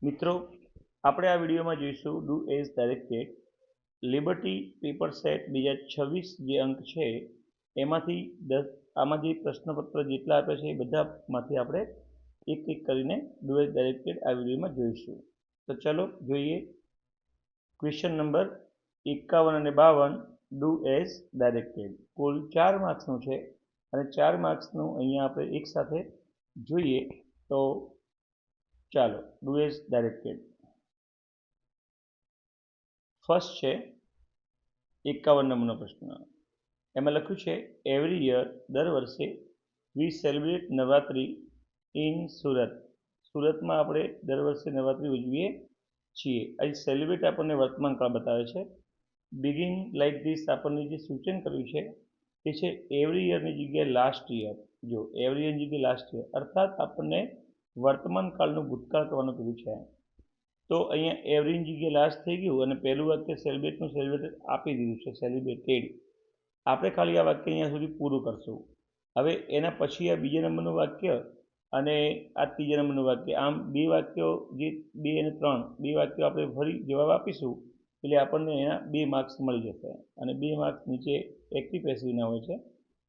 મિત્રો, આપણે આ વિડીયોમાં જોઈશું do as directed. Liberty paper set 2026 જે અંક છે એમાંથી 10 આમાં જે પ્રશ્નપત્ર જેટલા આપ્યા છે એ બધામાંથી આપણે એક એક કરીને ડુ એઝ ડાયરેક્ટેડ આ વિડીયોમાં જોઈશું. તો ચલો જોઈએ. ક્વેશ્ચન નંબર 51 અને 52 ડુ એઝ ડાયરેક્ટેડ. કુલ 4 માર્ક્સનું છે અને 4 માર્ક્સનું અહીંયા આપણે એક સાથે જોઈએ. તો ચાલો ડુ એઝ ડાયરેક્ટેડ. ફર્સ્ટ છે 51 નંબરનો પ્રશ્ન. એમાં લખ્યું છે એવરી યર, દર વર્ષે, we celebrate Navratri in Surat. સુરતમાં આપણે દર વર્ષે નવરાત્રી ઉજવીએ છીએ. અહીં સેલિબ્રેટ આપણને વર્તમાન કાળ બતાવે છે. બિગિન લાઇક ધીસ આપણને જે સૂચન કર્યું છે તે છે એવરી યરની જગ્યાએ લાસ્ટ યર. જો એવરી યરની જગ્યાએ લાસ્ટ યર અર્થાત આપણને વર્તમાન કાળનું ભૂતકાળ કરવાનું કીધું છે. તો અહીંયા એવરીની જગ્યાએ લાસ્ટ થઈ ગયું અને પહેલું વાક્ય સેલિબ્રેટનું સેલિબ્રેટેડ આપી દીધું છે, સેલિબ્રેટેડ. આપણે ખાલી આ વાક્ય અહીંયા સુધી પૂરું કરશું. હવે એના પછી આ બીજા નંબરનું વાક્ય અને આ ત્રીજા નંબરનું વાક્ય, આમ બે વાક્યો, જે 2 અને 3 બે વાક્યો આપણે ફરી જવાબ આપીશું એટલે આપણને એના 2 માર્ક્સ મળી જશે અને 2 માર્ક્સ નીચે એક્ટિવ પેસિવના હોય છે.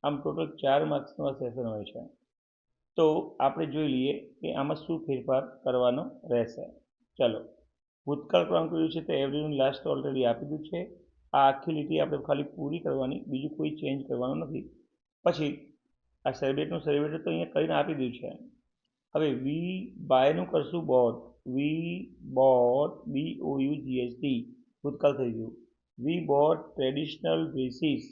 આમ ટોટલ 4 માર્ક્સનું આ સેશન હોય છે. તો આપણે જોઈ લઈએ કે આમાં શું ફેરફાર કરવાનો રહેશે. ચાલો, ભૂતકાળ ક્રમ કર્યું છે તો એવરીનું લાસ્ટ ઓલરેડી આપી દીધું છે. આ આખી લીટી આપણે ખાલી પૂરી કરવાની, બીજું કોઈ ચેન્જ કરવાનું નથી. પછી આ સેલિબ્રેટનું સેલિબ્રેટેડ તો અહીંયા કરીને આપી દીધું છે. હવે વી બાયનું કરશું બોટ. વી બોટ, BOUGHT, ભૂતકાળ થઈ ગયું. વી બોટ ટ્રેડિશનલ ડ્રેસીસ,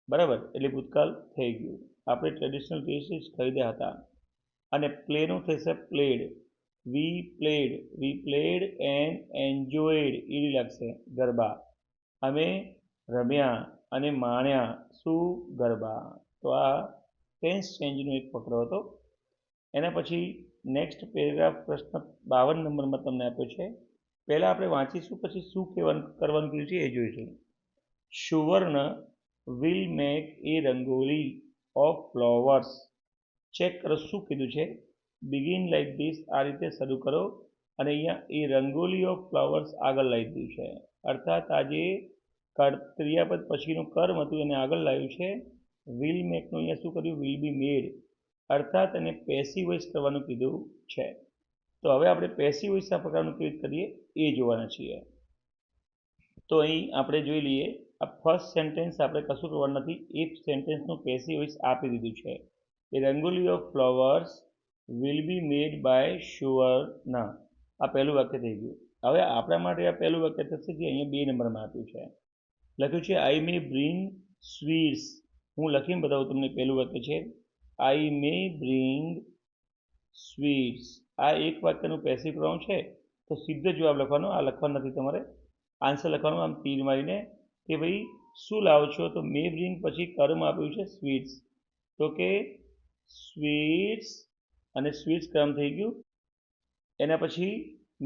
બરાબર, એટલે ભૂતકાળ થઈ ગયું. આપણે ટ્રેડિશનલ ડ્રેસીસ ખરીદ્યા હતા. અને પ્લેનું થશે played. We played and enjoyed, ઈડી લાગશે, ગરબા. અમે રમ્યા અને માણ્યા શું? ગરબા. તો આ ટેન્સ ચેન્જનો એક ફકરો હતો. એના પછી નેક્સ્ટ પેરેગ્રાફ પ્રશ્ન 52 નંબરમાં તમને આપ્યો છે. પહેલાં આપણે વાંચીશું, પછી શું કરવાનું કીધું છે એ જોઈશું. સુવર્ણ will make A rangoli of flowers. Check કરો શું કીધું છે. બિગિન લાઈક ધીસ, આ રીતે શરૂ કરો અને અહીંયા એ રંગોલી ઓફ ફ્લાવર્સ આગળ લાવી દીધું છે. અર્થાત આજે ક્રિયાપદ પછીનું કર્મ હતું એને આગળ લાવ્યું છે. વિલ મેકનું અહીંયા શું કર્યું? વિલ બી મેડ, અર્થાત એને પેસિવ વોઇસ કરવાનું કીધું છે. તો હવે આપણે પેસિવ વોઇસ આ પ્રકારનું કેવી રીતે કરીએ એ જોવાના છીએ. તો અહીં આપણે જોઈ લઈએ. આ ફર્સ્ટ સેન્ટેન્સ આપણે કશું કરવાનું નથી. એ સેન્ટેન્સનું પેસિવ વોઇસ આપી દીધું છે. A rangoli of flowers will be made by Suvarna. આ પહેલું વાક્ય થઈ ગયું. હવે આપણા માટે આ પહેલું વાક્ય થશે જે અહીંયા 2 નંબરમાં આપ્યું છે. લખ્યું છે આઈ મે બ્રિંગ સ્વીટ્સ. હું લખીને બતાવું તમને. પહેલું વાક્ય છે આઈ મે બ્રિંગ સ્વીટ્સ. આ એક વાક્યનું પેસિવ પ્રોનાઉન છે તો સીધો જવાબ લખવાનો. આ લખવાનું નથી તમારે, આન્સર લખવાનો આમ તીર મારીને કે ભાઈ શું લાવો છો. તો મે બ્રિંગ પછી કર્મ આપ્યું છે સ્વીટ્સ, તો કે સ્વીટ્સ અને સ્વીટ્સ કર્મ થઈ ગયું. એના પછી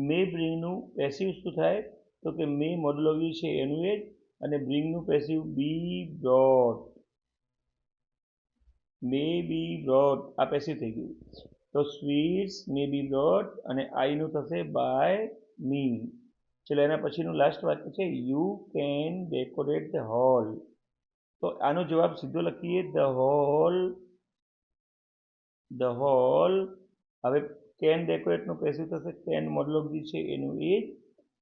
મે બ્રિંગનું પેસિવ શું થાય? તો કે મે મોડુલો છે એનું એ જ, અને બ્રિંગનું પેસિવ બી બ્રોટ. મે બી બ્રોટ, આ પેસિવ થઈ ગયું. તો સ્વીટ્સ મે બી બ્રોટ અને આઈનું થશે બાય મી. ચલો, એના પછીનું લાસ્ટ વાક્ય છે you can decorate the hall. તો આનો જવાબ સીધો લખીએ ધ હોલ. હવે કેન ડેકોરેટનું પેસિવ થશે કેન મોડુલો છે એનું એ જ,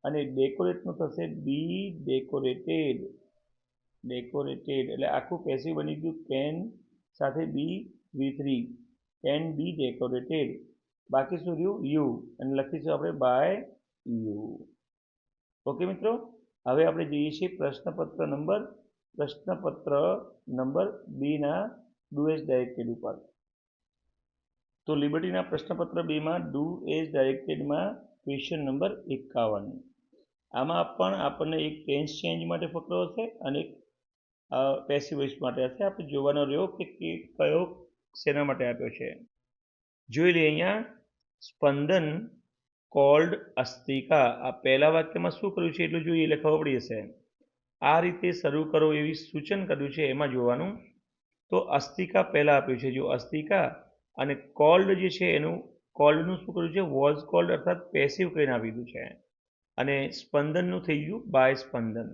અને ડેકોરેટનું થશે બી ડેકોરેટેડ. એટલે આખું પેસિવ બની ગયું કેન સાથે બી V3, કેન બી ડેકોરેટેડ. બાકી શું રહ્યું? યુ, અને લખીશું આપણે બાય યુ. ઓકે મિત્રો, હવે આપણે જઈએ છીએ પ્રશ્નપત્ર નંબર 2ના ડુ એઝ ડાયરેક્ટેડ ઉપર. તો લિબર્ટીના પ્રશ્નપત્ર 2માં ડુ એઝ ડાયરેક્ટેડમાં ક્વેશ્ચન નંબર 51. આમાં પણ આપણને એક ટેન્સ ચેન્જ માટે ફકરો હશે અને એક પેસિવ વોઇસ માટે હશે. આપણે જોવાનો રહ્યો કે કયો શેના માટે આપ્યો છે. જોઈ લઈએ. અહીંયા સ્પંદન કોલ્ડ અસ્તિકા. આ પહેલા વાક્યમાં શું કર્યું છે એટલું જોઈએ એટલે ખબર પડી જશે. આ રીતે શરૂ કરો એવી સૂચન કર્યું છે એમાં જોવાનું. તો અસ્તિકા પહેલા આપ્યું છે. જો અસ્તિકા અને કોલ્ડ જે છે એનું કોલ્ડનું શું કર્યું છે? વોઝ કોલ્ડ અર્થાત પેસિવ કરીને આપી દીધું છે. અને સ્પંદનનું થઈ ગયું બાય સ્પંદન.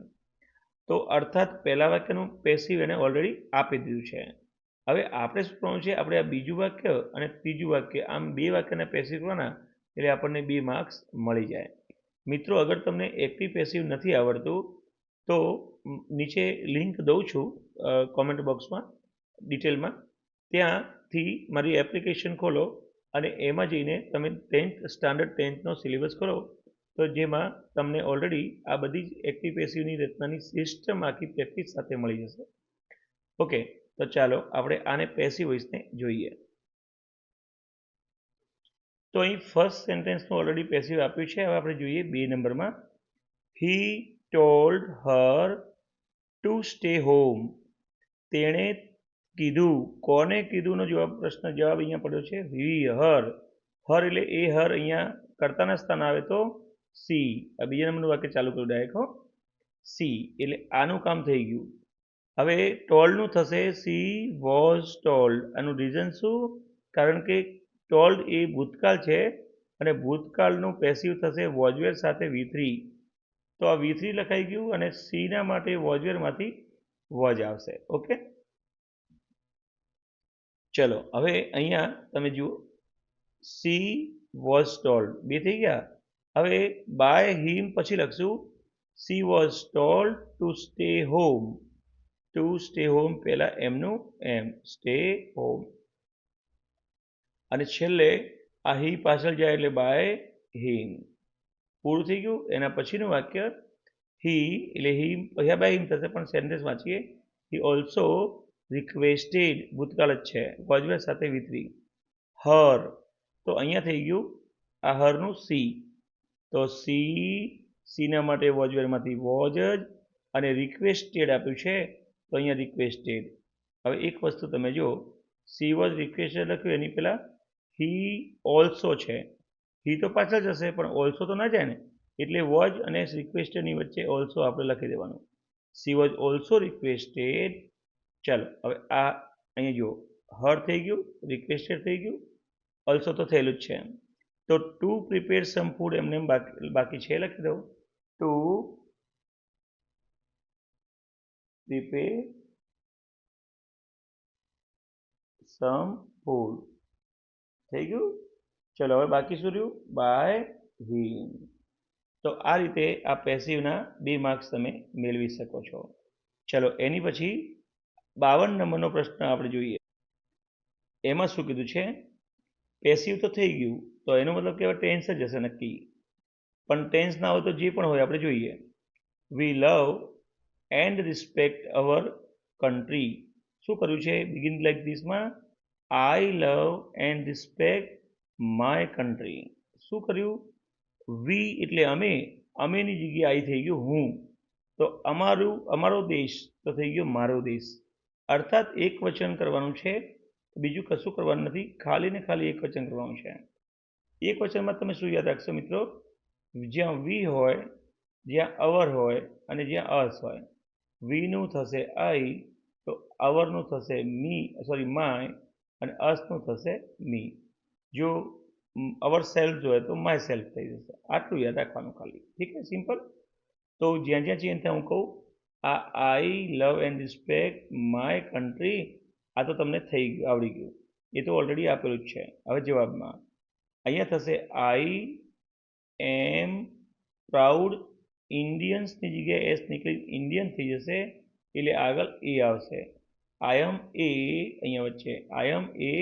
તો અર્થાત પહેલા વાક્યનું પેસિવ એને ઓલરેડી આપી દીધું છે. હવે આપણે શું કરવાનું છે? આપણે આ બીજું વાક્ય અને ત્રીજું વાક્ય આમ બે વાક્યના પેસિવ કરવાના, એટલે આપણને 2 માર્ક્સ મળી જાય. મિત્રો, અગર તમને એક્ટિવ પેસિવ નથી આવડતું તો નીચે લિંક દઉં છું કોમેન્ટ બોક્સમાં ડિટેલમાં, ત્યાંથી મારી એપ્લિકેશન ખોલો અને એમાં જઈને તમે 10th સ્ટાન્ડર્ડ 10thનો સિલેબસ કરો, તો જેમાં તમને ઓલરેડી આ બધી જ એક્ટિવ પેસિવની રચનાની સિસ્ટમ આખી પ્રેક્ટિસ સાથે મળી જશે. ઓકે, તો ચાલો આપણે આને પેસિવ વોઇસને જોઈએ. તો અહીં ફર્સ્ટ સેન્ટેન્સનું ઓલરેડી પેસિવ આપ્યું છે. હવે આપણે જોઈએ 2 નંબરમાં. હી told her to stay home. તેણે કીધું. કોને કીધુંનો પ્રશ્ન જવાબ અહીંયા પડ્યો છે હી, હર. હર એટલે એ હર અહીંયા કર્તાના સ્થાન આવે તો સી. આ બીજા નંબરનું વાક્ય ચાલુ કર્યું ડાયરેક્ટ. સી એટલે આનું કામ થઈ ગયું. હવે ટોલ્ડનું થશે સી વોઝ ટોલ્ડ. આનું રીઝન શું? કારણ કે ટોલ્ડ એ ભૂતકાળ છે અને ભૂતકાળનું પેસિવ થશે વોઝવેર સાથે V3. તો આ V3 લખાઈ ગયું અને સીના માટે વોઝવેરમાંથી વોઝ આવશે. ઓકે, ચલો હવે અહીંયા તમે જુઓ, સી વોઝ ટોલ્ડ 2 થઈ ગયા. હવે બાય હિમ પછી લખશું she was told to stay home. To stay home પહેલા એમનું એમ, સ્ટે હોમ. અને છેલ્લે આ હી પાછળ જાય એટલે બાય હિમ. પૂરું થઈ ગયું. એના પછીનું વાક્ય હી એટલે હિમ પછી બાય હિમ થશે, પણ સેન્ટેન્સ વાંચીએ. હી ઓલ્સો રિક્વેસ્ટેડ, ભૂતકાળ જ છે, વોઝવેર સાથે V3. હર, તો અહીંયા થઈ ગયું આ હરનું સી. તો સીના માટે વોઝવેરમાંથી વોઝ જ, અને રિક્વેસ્ટેડ આપ્યું છે તો અહીંયા રિક્વેસ્ટેડ. હવે એક વસ્તુ તમે જો, સી વોઝ રિક્વેસ્ટેડ લખ્યું એની પહેલાં હી ઓલ્સો છે. હી તો પાછળ જશે પણ ઓલ્સો તો ના જાય ને, એટલે વોઝ અને રિક્વેસ્ટેડની વચ્ચે ઓલ્સો આપણે લખી દેવાનું. She was also requested. ચાલો હવે આ અહીંયા જુઓ, હર થઈ ગયું, રિક્વેસ્ટેડ થઈ ગયું, ઓલ્સો તો થયેલું જ છે. તો ટુ પ્રિપેર સમ ફૂડ એમને બાકી છે, લખી દઉં. ટુ પ્રિપેર સમ ફૂડ થઈ ગયું. ચલો હવે બાકી શું રહ્યું? By him. તો આ રીતે આ પેસિવના 2 માર્ક્સ તમે મેળવી શકો છો. ચલો એની પછી 52 નંબરનો પ્રશ્ન આપણે જોઈએ. એમાં શું કીધું છે? પેસિવ તો થઈ ગયું, તો એનો મતલબ કે ટેન્સ જ હશે નક્કી. પણ ટેન્સ ના હોય તો જે પણ હોય આપણે જોઈએ. We love and respect our country. શું કર્યું છે? બિગિન લાઈક ધીસમાં I love and respect my country. શું કર્યું? વી એટલે અમે, અમેની જગ્યાએ આઈ થઈ ગયું હું. તો અમારો દેશ તો થઈ ગયો મારો દેશ. અર્થાત એક વચન કરવાનું છે, બીજું કશું કરવાનું નથી, ખાલી ને ખાલી એક વચન કરવાનું છે. એક વચનમાં તમે શું યાદ રાખશો મિત્રો? જ્યાં વી હોય, જ્યાં અવર હોય અને જ્યાં અસ હોય. વીનું થશે આઈ, તો અવરનું થશે માય, અને અસનું થશે મી. જો અવર સેલ્ફ જોઈએ તો માય સેલ્ફ થઈ જશે. આટલું યાદ રાખવાનું ખાલી. ઠીક છે, સિમ્પલ. તો જ્યાં જ્યાં ચેન્જ થાય હું કહું, આ I love and respect my country, આ તો તમને થઈ ગયું, આવડી ગયું. એ તો ઓલરેડી આપેલું જ છે. હવે જવાબમાં અહીંયા થશે આઈ એમ પ્રાઉડ ઇન્ડિયન્સની જગ્યાએ એસ નીકળી ઇન્ડિયન થઈ જશે, એટલે આગળ એ આવશે. આઈ એમ એ, અહીંયા વચ્ચે આઈ એમ એ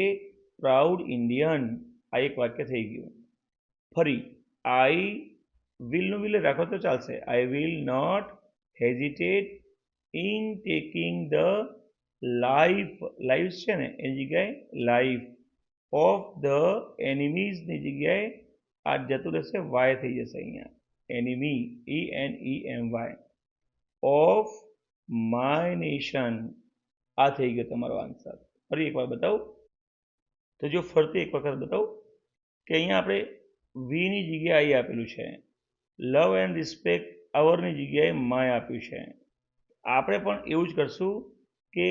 પ્રાઉડ ઇન્ડિયન. આ એક વાક્ય થઈ ગયું. ફરી આઈ વિલનું વિલ રાખો તો ચાલશે. I will not hesitate in taking the life છે ને એની જગ્યાએ લાઈફ ઓફ ધ એનિમીઝની જગ્યાએ આ જતું રહેશે, વાય થઈ જશે અહીંયા. Enemy ENEMY of my nation. આ થઈ ગયો તમારો આન્સર. ફરી એકવાર બતાવું તો જો ફરતી એક વખત બતાવું કે અહીંયા આપણે વીની જગ્યાએ આઈ આપેલું છે, લવ એન્ડ રિસ્પેક્ટ અવરની જગ્યાએ માય આપ્યું છે. આપણે પણ એવું જ કરશું કે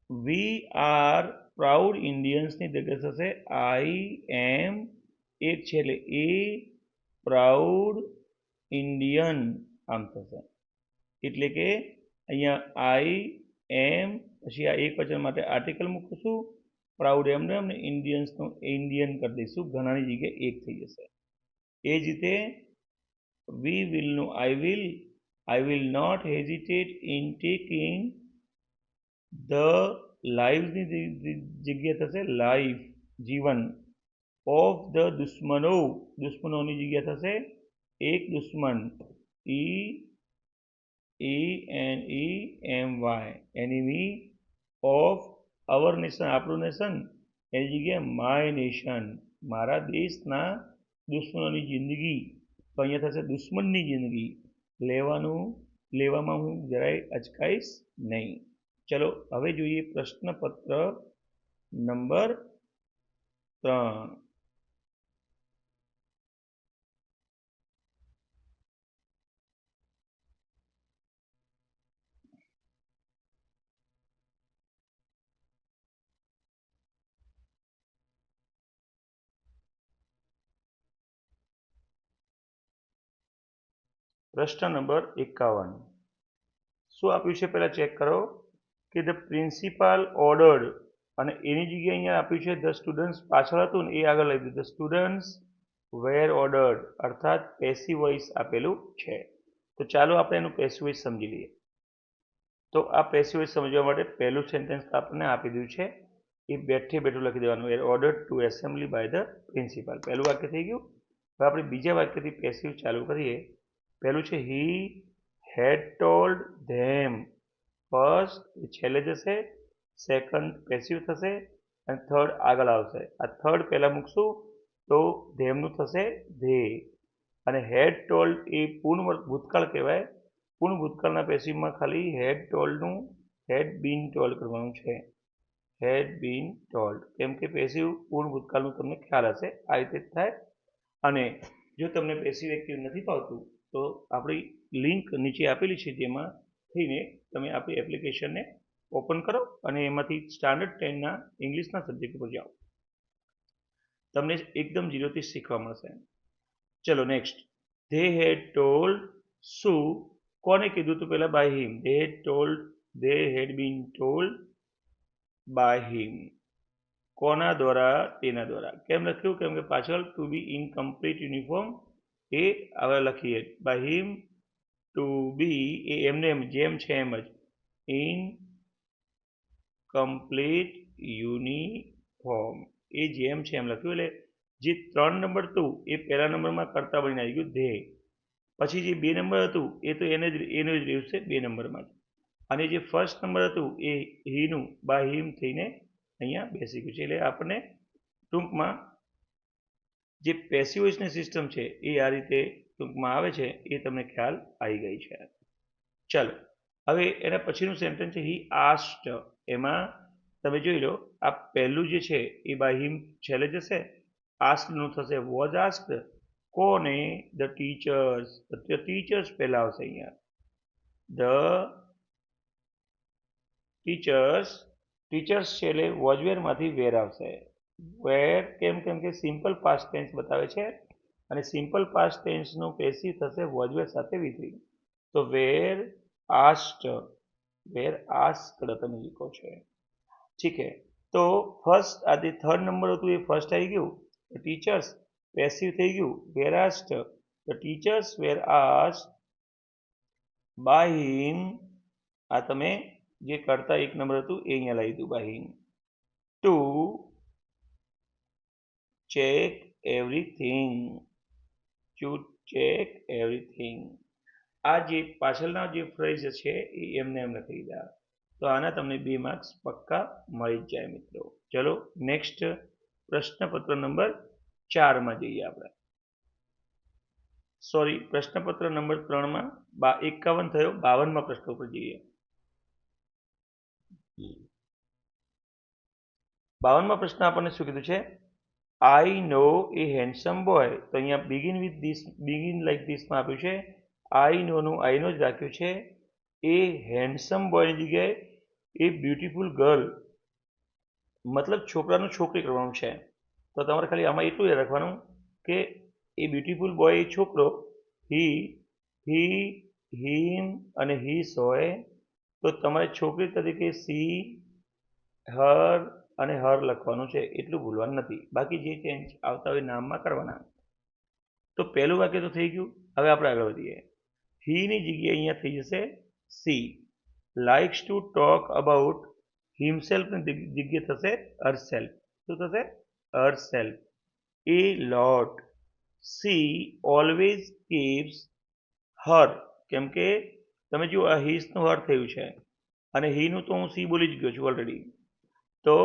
વી આર પ્રાઉડ ઇન્ડિયન્સની જગ્યા થશે આઈ એમ, એક છે એટલે એ પ્રાઉડ ઇન્ડિયન આમ થશે. એટલે કે અહીંયા આઈ એમ, પછી આ એક વચન માટે આર્ટિકલ મૂકીશું, પ્રાઉડ એમને એમને ઇન્ડિયન્સનું ઇન્ડિયન કરી દઈશું, ઘણાની જગ્યાએ એક થઈ જશે. એ જ રીતે વી વિલનું I will not hesitate in taking the લાઈવ્સની જગ્યા થશે લાઈફ, જીવન, ઓફ ધ દુશ્મનોની જગ્યા થશે એક દુશ્મન, ENEMY, enemy, of our nation, આપણું નેશન, એની જગ્યાએ માય નેશન, મારા દેશના દુશ્મનોની જિંદગી, તો અહીંયા થશે દુશ્મનની જિંદગી. લેવામાં હું જરાય અચકાઈશ નહીં. ચલો હવે જોઈએ પ્રશ્નપત્ર નંબર 3. પ્રશ્ન નંબર 51. શું આપ્યું છે પહેલા ચેક કરો કે ધ પ્રિન્સિપાલ ઓર્ડર્ડ, અને એની જગ્યાએ અહીંયા આપ્યું છે ધ સ્ટુડન્ટ્સ, પાછળ હતું ને એ આગળ લઈ દીધું, ધ સ્ટુડન્ટ્સ વેર ઓર્ડર્ડ, અર્થાત પેસિવ વોઇસ આપેલું છે. તો ચાલો આપણે એનું પેસિવ વોઇસ સમજી લઈએ. તો આ પેસિવ વોઇસ સમજવા માટે પહેલું સેન્ટેન્સ આપણને આપી દીધું છે, એ બેઠે બેઠું લખી દેવાનું, were ordered to assembly by the principal. પહેલું વાક્ય થઈ ગયું. હવે આપણે બીજા વાક્યથી પેસિવ ચાલુ કરીએ. પહેલું છે હી હેડ ટોલ્ડ ધેમ, ફર્સ્ટ છેલ્લે જશે, સેકન્ડ પેસિવ થશે અને થર્ડ આગળ આવશે. આ થર્ડ પહેલા મૂકશું તો ધેમનું થશે ધે, અને હેડ ટોલ્ડ એ પૂર્ણ ભૂતકાળ કહેવાય. પૂર્ણ ભૂતકાળના પેસિવમાં ખાલી હેડ ટોલ્ડનું હેડ બીન ટોલ્ડ કરવાનું છે, હેડ બીન ટોલ્ડ, કેમ કે પેસિવ પૂર્ણ ભૂતકાળનું તમને ખ્યાલ હશે આ રીતે જ થાય. અને જો તમને પેસિવ એક્ટિવ નથી ફાવતું તો આપણી લિંક નીચે આપેલી છે, જેમાં થઈને તમે આપણી એપ્લિકેશનને ઓપન કરો અને એમાંથી સ્ટાન્ડર્ડ 10ના ઇંગ્લિશના સબ્જેક્ટ ઉપર જાઓ, તમને એકદમ 0થી શીખવા મળશે. ચલો નેક્સ્ટ. ધે હેડ ટોલ્ડ, શું કોને કીધું હતું પહેલા? By him. They had told, they had been told by him, કોના દ્વારા? તેના દ્વારા. કેમ લખ્યું? કેમ કે પાછળ to be in complete uniform એ હવે લખીએ, બાય હિમ ટુ બી, એ એમને એમ જેમ છે એમ જ, ઇન કમ્પ્લીટ યુનિફોર્મ, એ જેમ છે એમ લખ્યું. એટલે જે 3 નંબર હતું એ પહેલા નંબરમાં કરતા બનીને આવી ગયું ધે, પછી જે 2 નંબર હતું એ તો એનું જ રહ્યું છે 2 નંબરમાં જ, અને જે ફર્સ્ટ નંબર હતું એ હીનું બાય હિમ થઈને અહીંયા બેસી ગયું છે. એટલે આપણને ટૂંકમાં જે પેસિવ વોઇસની સિસ્ટમ છે એ આ રીતે ટૂંકમાં આવે છે, એ તમને ખ્યાલ આવી ગઈ છે. ચાલો હવે એના પછીનું સેન્ટેન્સ છે હી આસ્ક્ડ. એમાં તમે જોઈ લો, આ પહેલું જે છે એ બાય હિમ છેલ્લે જશે, આસ્ક્ડનું થશે વોઝ આસ્ક્ડ. કોને? The teachers. ધ ટીચર્સ પહેલા આવશે અહીંયા, ધ ટીચર્સ. ટીચર્સ છે એટલે વોઝ વેરમાંથી વેર આવશે. વેર કેમ? કેમ કે સિમ્પલ પાસ્ટ ટેન્સ બતાવે છે, અને સિમ્પલ પાસ્ટ ટેન્સનું પેસિવ થશે વોઝ વેર સાથે વિથિંગ. તો વેર આસ્ક્ડ, વેર આસ્ક્ડ તમે લખો છે. ઠીક છે. તો ફર્સ્ટ આ જે થર્ડ નંબર હતું એ ફર્સ્ટ આવી ગયું, ટીચર્સ પેસિવ થઈ ગયું, were asked. The teachers were asked by him, આ તમે જે કરતા એક નંબર હતું એ અહીંયા લાવી દીધું by him, to check everything, to check everything. આ જે પાછળના જે ફ્રેઝ છે એ એમને એમ લખી દીધા. તો આના તમને 2 માર્ક્સ પક્કા મળી જ જાય મિત્રો. ચલો નેક્સ્ટ પ્રશ્નપત્ર નંબર 4માં જઈએ આપણે. સોરી, પ્રશ્નપત્ર નંબર 3માં 51 થયો, 52માં પ્રશ્ન ઉપર જઈએ. 52માં પ્રશ્ન આપણને શું કીધું છે? I know a handsome boy. તો અહીંયા begin with this, begin like ધીસમાં આપ્યું છે, આઈ નો નું આઈનો જ રાખ્યું છે. એ હેન્ડસમ બોયની જગ્યાએ એ બ્યુટીફુલ ગર્લ, મતલબ છોકરાનું છોકરી કરવાનું છે. તો તમારે ખાલી આમાં એટલું યાદ રાખવાનું કે એ બ્યુટીફુલ બોય છોકરો, હી, હિમ અને હિસ હોય તો તમારે છોકરી તરીકે સી, હર અને હર લખવાનું છે. એટલું ભૂલવાનું નથી. બાકી જે ચેન્જ આવતા હોય નામમાં કરવાના. તો પહેલું વાક્ય તો થઈ ગયું. હવે આપણે આગળ વધીએ. હી ની જગ્યાએ અહીંયા થઈ જશે C. Likes to talk about himself ની જગ્યાએ થશે હરસેલ્ફ. શું થશે? હરસેલ્ફ. એ લોટ. સી ઓલવેઝ કીપ્સ હર. કેમ કે તમે જુઓ આ હિસનું હર થયું છે અને હીનું તો હું સી બોલી જ ગયો છું ઓલરેડી. તો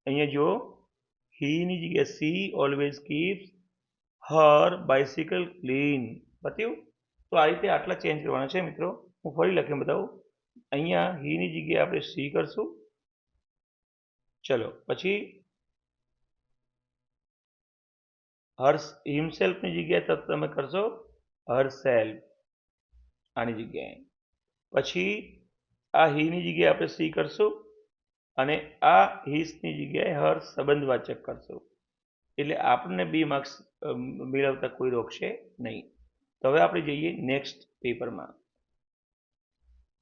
અહીંયા જુઓ, હીની જગ્યાએ C always keeps her bicycle clean. બત્યું? તો આ રીતે આટલા ચેન્જ કરવાના છે મિત્રો. હું ફરી લખીને બતાવું. અહીંયા હીની જગ્યાએ આપણે સી કરશું. ચલો પછી હિમસેલ્ફની જગ્યાએ તો તમે કરશો હરસેલ્ફ આની જગ્યાએ. પછી આ હીની જગ્યાએ આપણે સી કરશું અને આ હિસની જગ્યાએ હર સંબંધવાચક કરશું. એટલે આપણને 2 માર્ક્સ મેળવતા કોઈ રોકશે નહીં. તો હવે આપણે જઈએ નેક્સ્ટ પેપરમાં.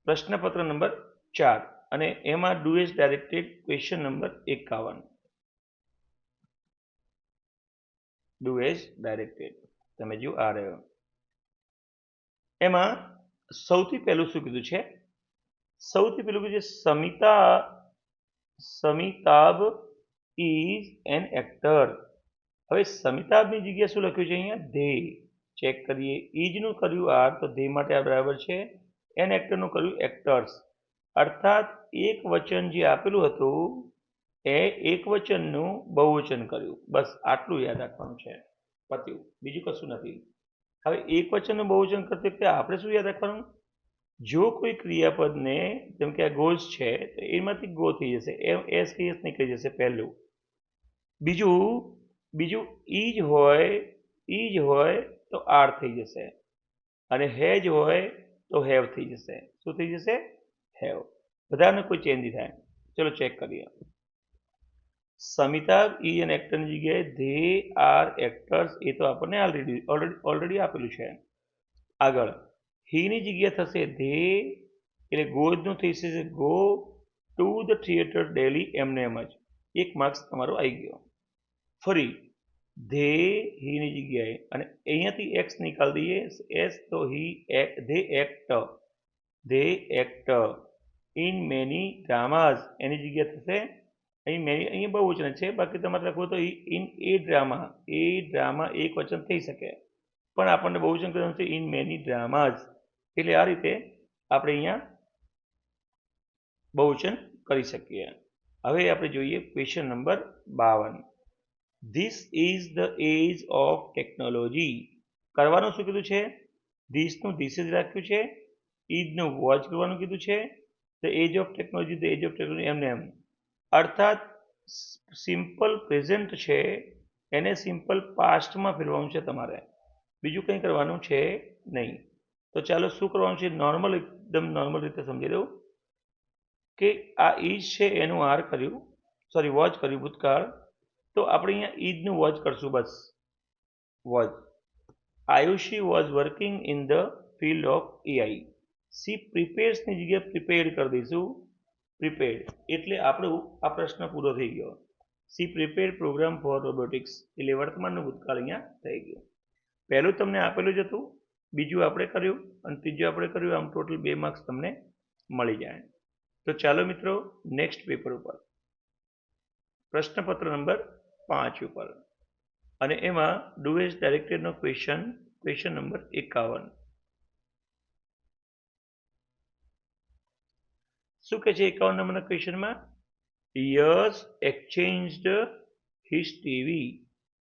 પ્રશ્નપત્ર નંબર 4 અને એમાં do as directed question number 51. Do as directed તમે જો આ રહ્યો. એમાં સૌથી પહેલું શું કીધું છે? સૌથી પહેલું કીધું છે સમિતાભ ઇઝ એન એક્ટર. હવે સમિતાભની જગ્યાએ શું લખ્યું છે અહીંયા? ધે. ચેક કરીએ. ઇઝનું કર્યું આર તો ધે માટે આ બરાબર છે. એન એક્ટરનું કર્યું એક્ટર્સ. અર્થાત એક વચન જે આપેલું હતું એ એક વચનનું બહુવચન કર્યું. બસ આટલું યાદ રાખવાનું છે. પત્યું. બીજું કશું નથી. હવે એક વચનનું બહુવચન કરતી વખતે આપણે શું યાદ રાખવાનું? જો કોઈ ક્રિયાપદને જેમ કે આ ગોઝ છે તો એમાંથી ગો થઈ જશે. એસ કે એસ નીકળી જશે પહેલું. બીજું ઈજ હોય તો આર થઈ જશે અને હેજ હોય તો હેવ થઈ જશે. શું થઈ જશે? હેવ. બધાને કોઈ ચેન્જ નહીં થાય. ચલો ચેક કરીએ. સમિતાભ ઇઝ એન એક્ટરની જગ્યાએ ધે આર એક્ટર્સ એ તો આપણને ઓલરેડી આપેલું છે. આગળ હીની જગ્યાએ થશે ધે એટલે ગોઝનું થઈ જશે go to the theatre daily. એમને એમ જ 1 માર્ક્સ તમારો આવી ગયો. ફરી ધે હીની જગ્યાએ અને અહીંયાથી એક્સ નીકાળી દઈએ. એસ તો ધે એક્ટ ઇન મેની ડ્રામાઝ. એની જગ્યાએ થશે અહીંયા બહુવચન છે. બાકી તમારે લખવું તો ઇન એ ડ્રામા એક વચન થઈ શકે પણ આપણને બહુવચન કરવાનું છે ઇન મેની ડ્રામાઝ. એટલે આ રીતે આપણે અહીંયા બહુવચન કરી શકીએ. હવે આપણે જોઈએ question number 52. This is the age of technology. કરવાનું શું કીધું છે? ધીસનું ધીસ જ રાખ્યું છે. ઇઝનું વોચ કરવાનું કીધું છે. ધ એજ ઓફ ટેકનોલોજી એમને એમ. અર્થાત સિમ્પલ પ્રેઝન્ટ છે એને સિમ્પલ પાસ્ટમાં ફેરવવાનું છે તમારે. બીજું કંઈ કરવાનું છે નહીં. તો ચાલો શું કરવાનું છે? એકદમ નોર્મલ રીતે સમજી દઉં કે આ ઇઝ છે એનું આર કર્યું, વોચ કર્યું ભૂતકાળ. તો આપણે અહીંયા ઇઝનું વોચ કરશું. બસ watch. Ayushi was working in the field of AI. She પ્રિપેર્સની જગ્યાએ પ્રિપેર્ડ કરી દઈશું. પ્રિપેર્ડ એટલે આપણું આ પ્રશ્ન પૂરો થઈ ગયો. She prepared programme for robotics એટલે વર્તમાનનું ભૂતકાળ અહીંયા થઈ ગયું. પહેલું તમને આપેલું જ હતું, બીજું આપણે કર્યું અને ત્રીજું આપણે કર્યું. આમ ટોટલ 2 માર્ક્સ તમને મળી જાય. તો ચાલો મિત્રો નેક્સ્ટ પેપર ઉપર પ્રશ્નપત્ર નંબર 5 ઉપર અને એમાં ડુ એઝ ડાયરેક્ટેડનો ક્વેશ્ચન નંબર 51. શું કહે છે 51 નંબરના ક્વેશ્ચનમાં? Yes exchanged his TV.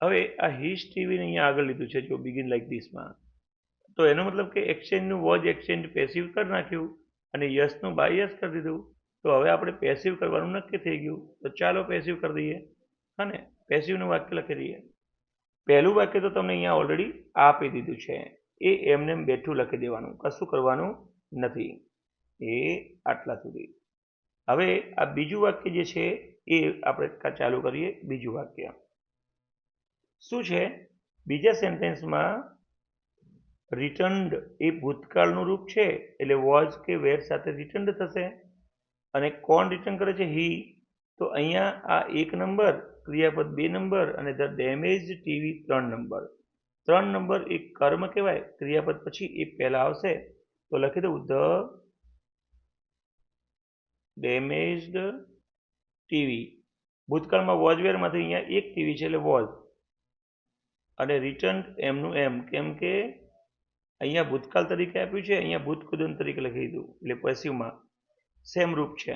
હવે આ હિઝ ટીવીને અહીંયા આગળ લીધું છે જો બિગિન લાઈક ધીસમાં. તો એનો મતલબ કે એક્સચેન્જનું વોઝ એક્સચેન્જ પેસિવ કરી નાખ્યું અને યસનું બાય યસ કરી દીધું. તો હવે આપણે પેસિવ કરવાનું નક્કી થઈ ગયું. તો ચાલો પેસિવ કરી દઈએ. હા ને, પેસિવનું વાક્ય લખી દઈએ. પહેલું વાક્ય તો તમને અહીંયા ઓલરેડી આપી દીધું છે. એ એમને બેઠું લખી દેવાનું, કશું કરવાનું નથી. એ આટલા સુધી. હવે આ બીજું વાક્ય જે છે એ આપણે ચાલુ કરીએ બીજું વાક્ય. શું છે બીજા સેન્ટેન્સમાં રિટર્ન્ડ એ ભૂતકાળનું રૂપ છે એટલે વોઝ કે વેર સાથે રિટર્ન્ડ થશે. અને કોણ રિટર્ન કરે છે? હી. તો અહીંયા આ 1 નંબર, ક્રિયાપદ 2 નંબર અને the damaged TV 3 number. 3 number એ કર્મ કહેવાય, ક્રિયાપદ પછી એ પહેલા આવશે. તો લખી દઉં ધ ડેમેજ્ડ ટીવી. ભૂતકાળમાં વોઝ વેરમાંથી અહીંયા એક ટીવી છે એટલે વોઝ. અને રિટર્ન એમનું એમ, કેમ કે અહીંયા ભૂતકાળ તરીકે આપ્યું છે, અહીંયા ભૂતકૃદંત તરીકે લખી દીધું એટલે પેસિવમાં સેમ રૂપ છે.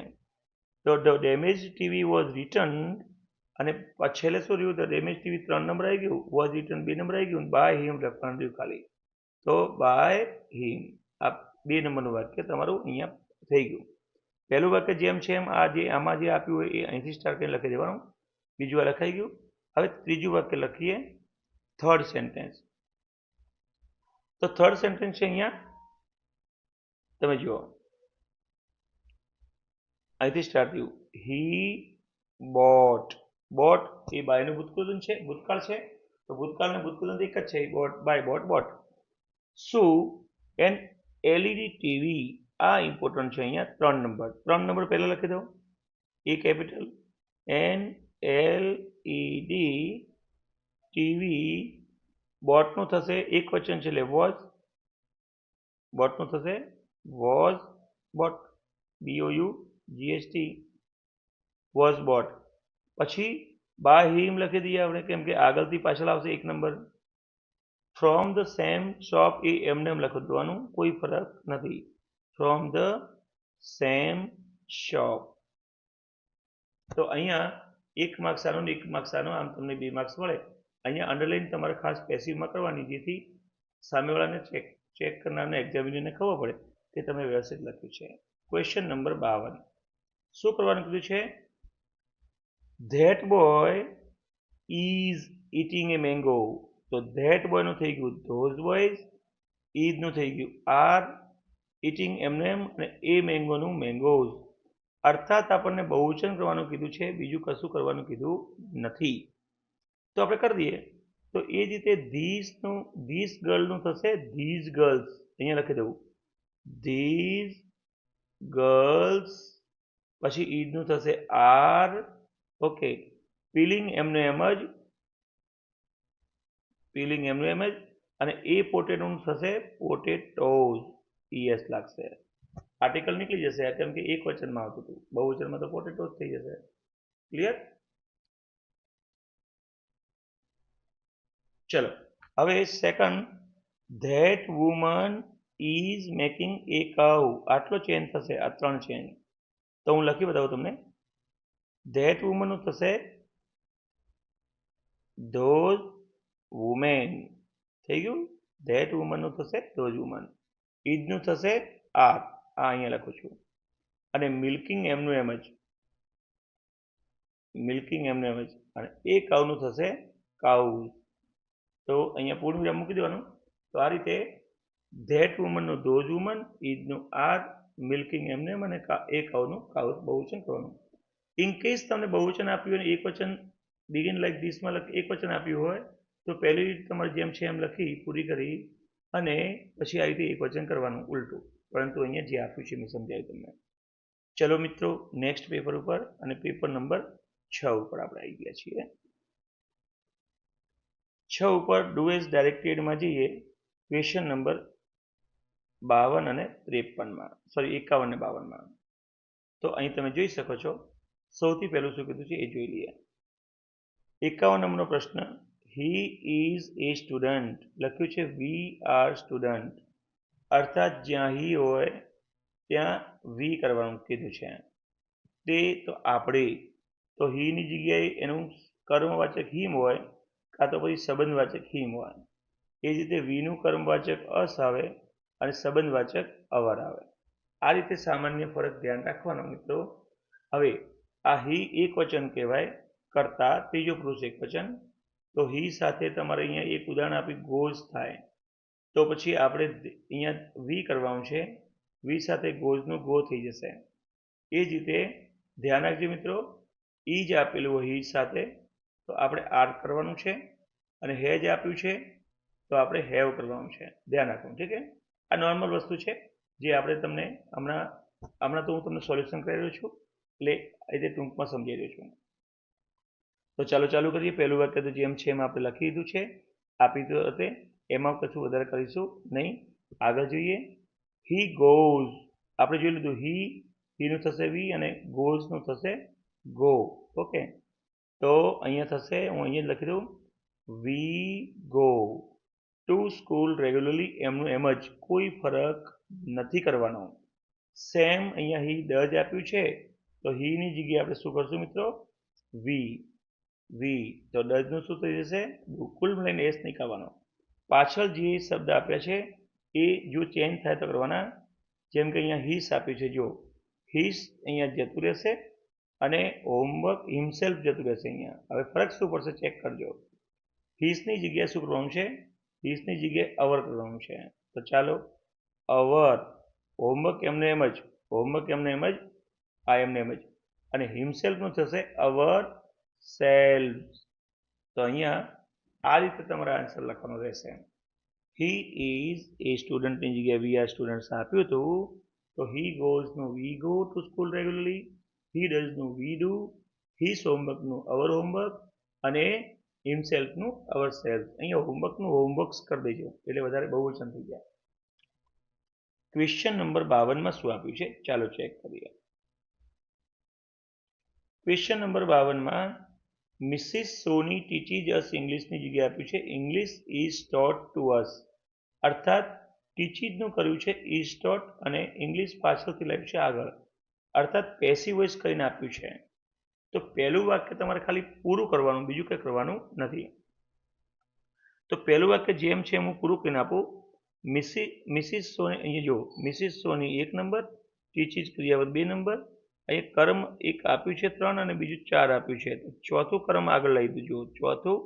તો the damage TV was return અને છેલ્લે શું રહ્યું? ધ ડેમેજ ટીવી 3 નંબર આવી ગયું, વોઝ રિટર્ન 2 નંબર આવી ગયું, બાય હિમ લખવાનું રહ્યું ખાલી. તો બાય હિમ આ 2 નંબરનું વાક્ય તમારું અહીંયા થઈ ગયું. પહેલું વાક્ય જેમ છે એમ આ જે આમાં જે આપ્યું હોય એ અહીંથી સ્ટાર્ટ કરીને લખી દેવાનું. બીજું આ લખાઈ ગયું. હવે ત્રીજું વાક્ય લખીએ, થર્ડ સેન્ટેન્સ. તો થર્ડ સેન્ટેન્સ છે અહીંયા તમે જુઓ, અહીંથી સ્ટાર્ટ થયું. He bought. બોટ એ બાયનું ભૂતકૃદંત છે, ભૂતકાળ છે. તો ભૂતકાળ ને ભૂતકૃદંત એક જ છે, બોટ બાય બોટ બોટ. શું એન એલઈડી ટીવી, આ ઇમ્પોર્ટન્ટ છે અહીંયા 3 નંબર. 3 નંબર પહેલા લખી દો, એ કેપિટલ એન એલઈડી ટીવી. બોટનું થશે એક વચન છે એટલે વોઝ. બોટનું થશે was bought, BOUGHT was bought. પછી બાય હિમ લખી દઈએ આપણે, કેમ કે આગળથી પાછળ આવશે 1 number. From the same shop એ એમને એમ લખી દેવાનું, કોઈ ફરક નથી. From the same shop. તો અહીંયા 1 માર્ક્સ આનો ને 1 માર્ક્સ આનો, આમ તમને 2 માર્ક્સ મળે. અહીંયા અંડરલાઈન તમારે ખાસ પેસિવમાં કરવાની, જેથી સામેવાળાને ચેક કરનારને એક્ઝામિનરને ખબર પડે કે તમે વ્યવસ્થિત લખ્યું છે. Question number 52. શું કરવાનું કીધું છે? That boy is eating A mango. તો ધેટ બોયનું થઈ ગયું ધોઝ બોયઝ, ઇઝનું થઈ ગયું આર, ઇટિંગ એમને એમ, અને એ મેંગોનું મેંગોઝ. અર્થાત આપણને બહુવચન કરવાનું કીધું છે, બીજું કશું કરવાનું કીધું નથી. તો આપણે કરી દઈએ. તો એ જ રીતે ધીસ ગર્લનું થશે ધીઝ ગર્લ્સ. અહીંયા લખી દઉં ધીઝ ગર્લ્સ. પછી ઈડનું થશે આર. ઓકે. પીલિંગ એમનું એમ જ, પીલિંગ એમનું એમ જ. અને એ પોટેટોનું થશે પોટેટોઝ, ES લાગશે. આર્ટિકલ નીકળી જશે કેમ કે એક વચનમાં આવતું હતું, બહુવચનમાં તો પોટેટોઝ થઈ જશે. ક્લિયર? ચલો હવે second, that woman is making a cow. આટલો ચેન્જ થશે, આ 3 ચેન્જ. તો હું લખી બતાવું તમને. ધેટ વુમનનું થશે ધોઝ વુમેન. થઈ ગયું. ધેટ વુમનનું થશે ધોઝ વુમન. ઇઝનું થશે આર, આ અહીંયા લખું છું. અને મિલ્કિંગ એમનું એમ જ, મિલ્કિંગ એમનું એમ જ. અને એ કાઉનું થશે કાઉઝ. તો અહીંયા પૂર્ણ વિરામ મૂકી દેવાનું. તો આ રીતે ધેટ વુમનનું ધોઝ વુમન, ઇઝનું આર, મિલ્કિંગ એમને એમ, અને એ કાઉનું કાઉઝ બહુવચન કરવાનું. ઇન કેસ તમને બહુવચન આપ્યું હોય એક વચન બિગિન લાઈક ધીસમાં એક વચન આપ્યું હોય તો પહેલી રીત તમારે જેમ છે એમ લખી પૂરી કરી અને પછી આ રીતે એક વચન કરવાનું ઉલટું. પરંતુ અહીંયા જે આપ્યું છે મેં સમજાવ્યું તમને. ચલો મિત્રો નેક્સ્ટ પેપર ઉપર, અને પેપર નંબર 6 ઉપર આપણે આવી ગયા છીએ. 6 ઉપર ડુ એઝ ડાયરેક્ટેડમાં જઈએ. ક્વેશ્ચન નંબર 52 અને 53માં, સોરી 51 ને 52માં. તો અહીં તમે જોઈ શકો છો. સૌથી પહેલું શું કીધું છે એ જોઈ લઈએ. 51 નંબરનો પ્રશ્ન, હી ઇઝ એ સ્ટુડન્ટ. લખ્યું છે વી આર સ્ટુડન્ટ. અર્થાત જ્યાં હી હોય ત્યાં વી કરવાનું કીધું છે. તે તો આપણે, તો હીની જગ્યાએ એનું કર્મવાચક હિમ હોય, કાં તો પછી સંબંધવાચક હિમ હોય. એ જ રીતે વીનું કર્મવાચક અસ આવે અને સંબંધવાચક અવર આવે. આ રીતે સામાન્ય ફરક ધ્યાન રાખવાનો મિત્રો. હવે આ હી એક વચન કહેવાય, કરતા ત્રીજો પુરુષ એક વચન. તો હી સાથે તમારે અહીંયા એક ઉદાહરણ આપી ગોઝ થાય, તો પછી આપણે અહીંયા વી કરવાનું છે. વી સાથે ગોઝનું ગો થઈ જશે. એ જ રીતે ધ્યાન રાખજો મિત્રો, ઈ જ આપેલું હોય હી સાથે તો આપણે આર કરવાનું છે, અને હેજ આપ્યું છે તો આપણે હેવ કરવાનું છે. ધ્યાન રાખવાનું, ઠીક છે. આ નોર્મલ વસ્તુ છે જે આપણે તમને હમણાં તો હું તમને સોલ્યુશન કરી રહ્યો છું, એટલે એ રીતે ટૂંકમાં સમજાવી રહ્યો છું. તો ચાલુ કરીએ. પહેલું વાક્ય તો જેમ છે એમ આપણે લખી દીધું છે, આપી દીધું હતે, એમાં કશું વધારે કરીશું નહીં. આગળ જોઈએ. હી ગોઝ, આપણે જોઈ લીધું હીનું થશે વી અને ગોઝનું થશે ગો. ઓકે, તો અહીંયા થશે, હું અહીંયા લખી દઉં, વી ગો ટુ સ્કૂલ રેગ્યુલરલી, એમનું એમ જ, કોઈ ફરક નથી કરવાનો. સેમ અહીંયા હી ડઝ આપ્યું છે તો હીની જગ્યાએ આપણે શું કરશું મિત્રો? વી તો ડઝનું શું થઈ જશે? કુલ મળીને એસ નહીં કરવાનો. પાછળ જે શબ્દ આપ્યા છે એ જો ચેન્જ થાય તો કરવાના. જેમ કે અહીંયા હિસ આપ્યું છે, જો હિસ અહીંયા જતું રહેશે અને હોમવર્ક હિમસેલ્ફ જતું રહેશે અહીંયા. હવે ફરક શું પડશે ચેક કરજો. હિસની જગ્યાએ શું કરવાનું છે? હિસની જગ્યાએ અવર કરવાનું છે. તો ચાલો, અવર, હોમવર્ક એમને એમ જ, આ એમને એમ જ, અને હિમસેલ્ફનું થશે અવર સેલ્ફ. તો અહીંયા આ રીતે તમારે આન્સર લખવાનો રહેશે. હી ઇઝ એ સ્ટુડન્ટની જગ્યાએ વી આર સ્ટુડન્ટ્સ આપ્યું હતું તો હી ગોઝનું we go to school regularly, he ડઝનું વી ડુ, હિસ હોમવર્કનું અવર હોમવર્ક અને હિમસેલ્ફનું અવર સેલ્ફ. અહીંયા હોમવર્કનું હોમવર્ક્સ કરી દેજો એટલે વધારે બહુવચન થઈ જાય. ક્વેશ્ચન નંબર 52માં શું આપ્યું છે ચાલો ચેક કરીએ. ક્વેશ્ચન નંબર 52માં મિસિસ સોની ટીચીજ અસ ઇંગ્લિશની જગ્યાએ આપ્યું છે English is taught to us. અર્થાત ટીચીજનું કર્યું છે ઇઝ ટોટ અને ઇંગ્લિશ પાછળથી લાવ્યું છે આગળ, અર્થાત પેસિવ વોઇસ કરીને આપ્યું છે. તો પહેલું વાક્ય તમારે ખાલી પૂરું કરવાનું, બીજું કંઈ કરવાનું નથી. તો પહેલું વાક્ય જેમ છે એમ હું પૂરું કરીને આપું. મિસિસ સોની, અહીંયા જો મિસિસ સોની 1 નંબર, ટીચીજ ક્રિયાપદ 2 નંબર, અહીંયા કર્મ એક આપ્યું છે 3 અને બીજું 4 આપ્યું છે. તો ચોથું કર્મ આગળ લઈ દીધું. ચોથું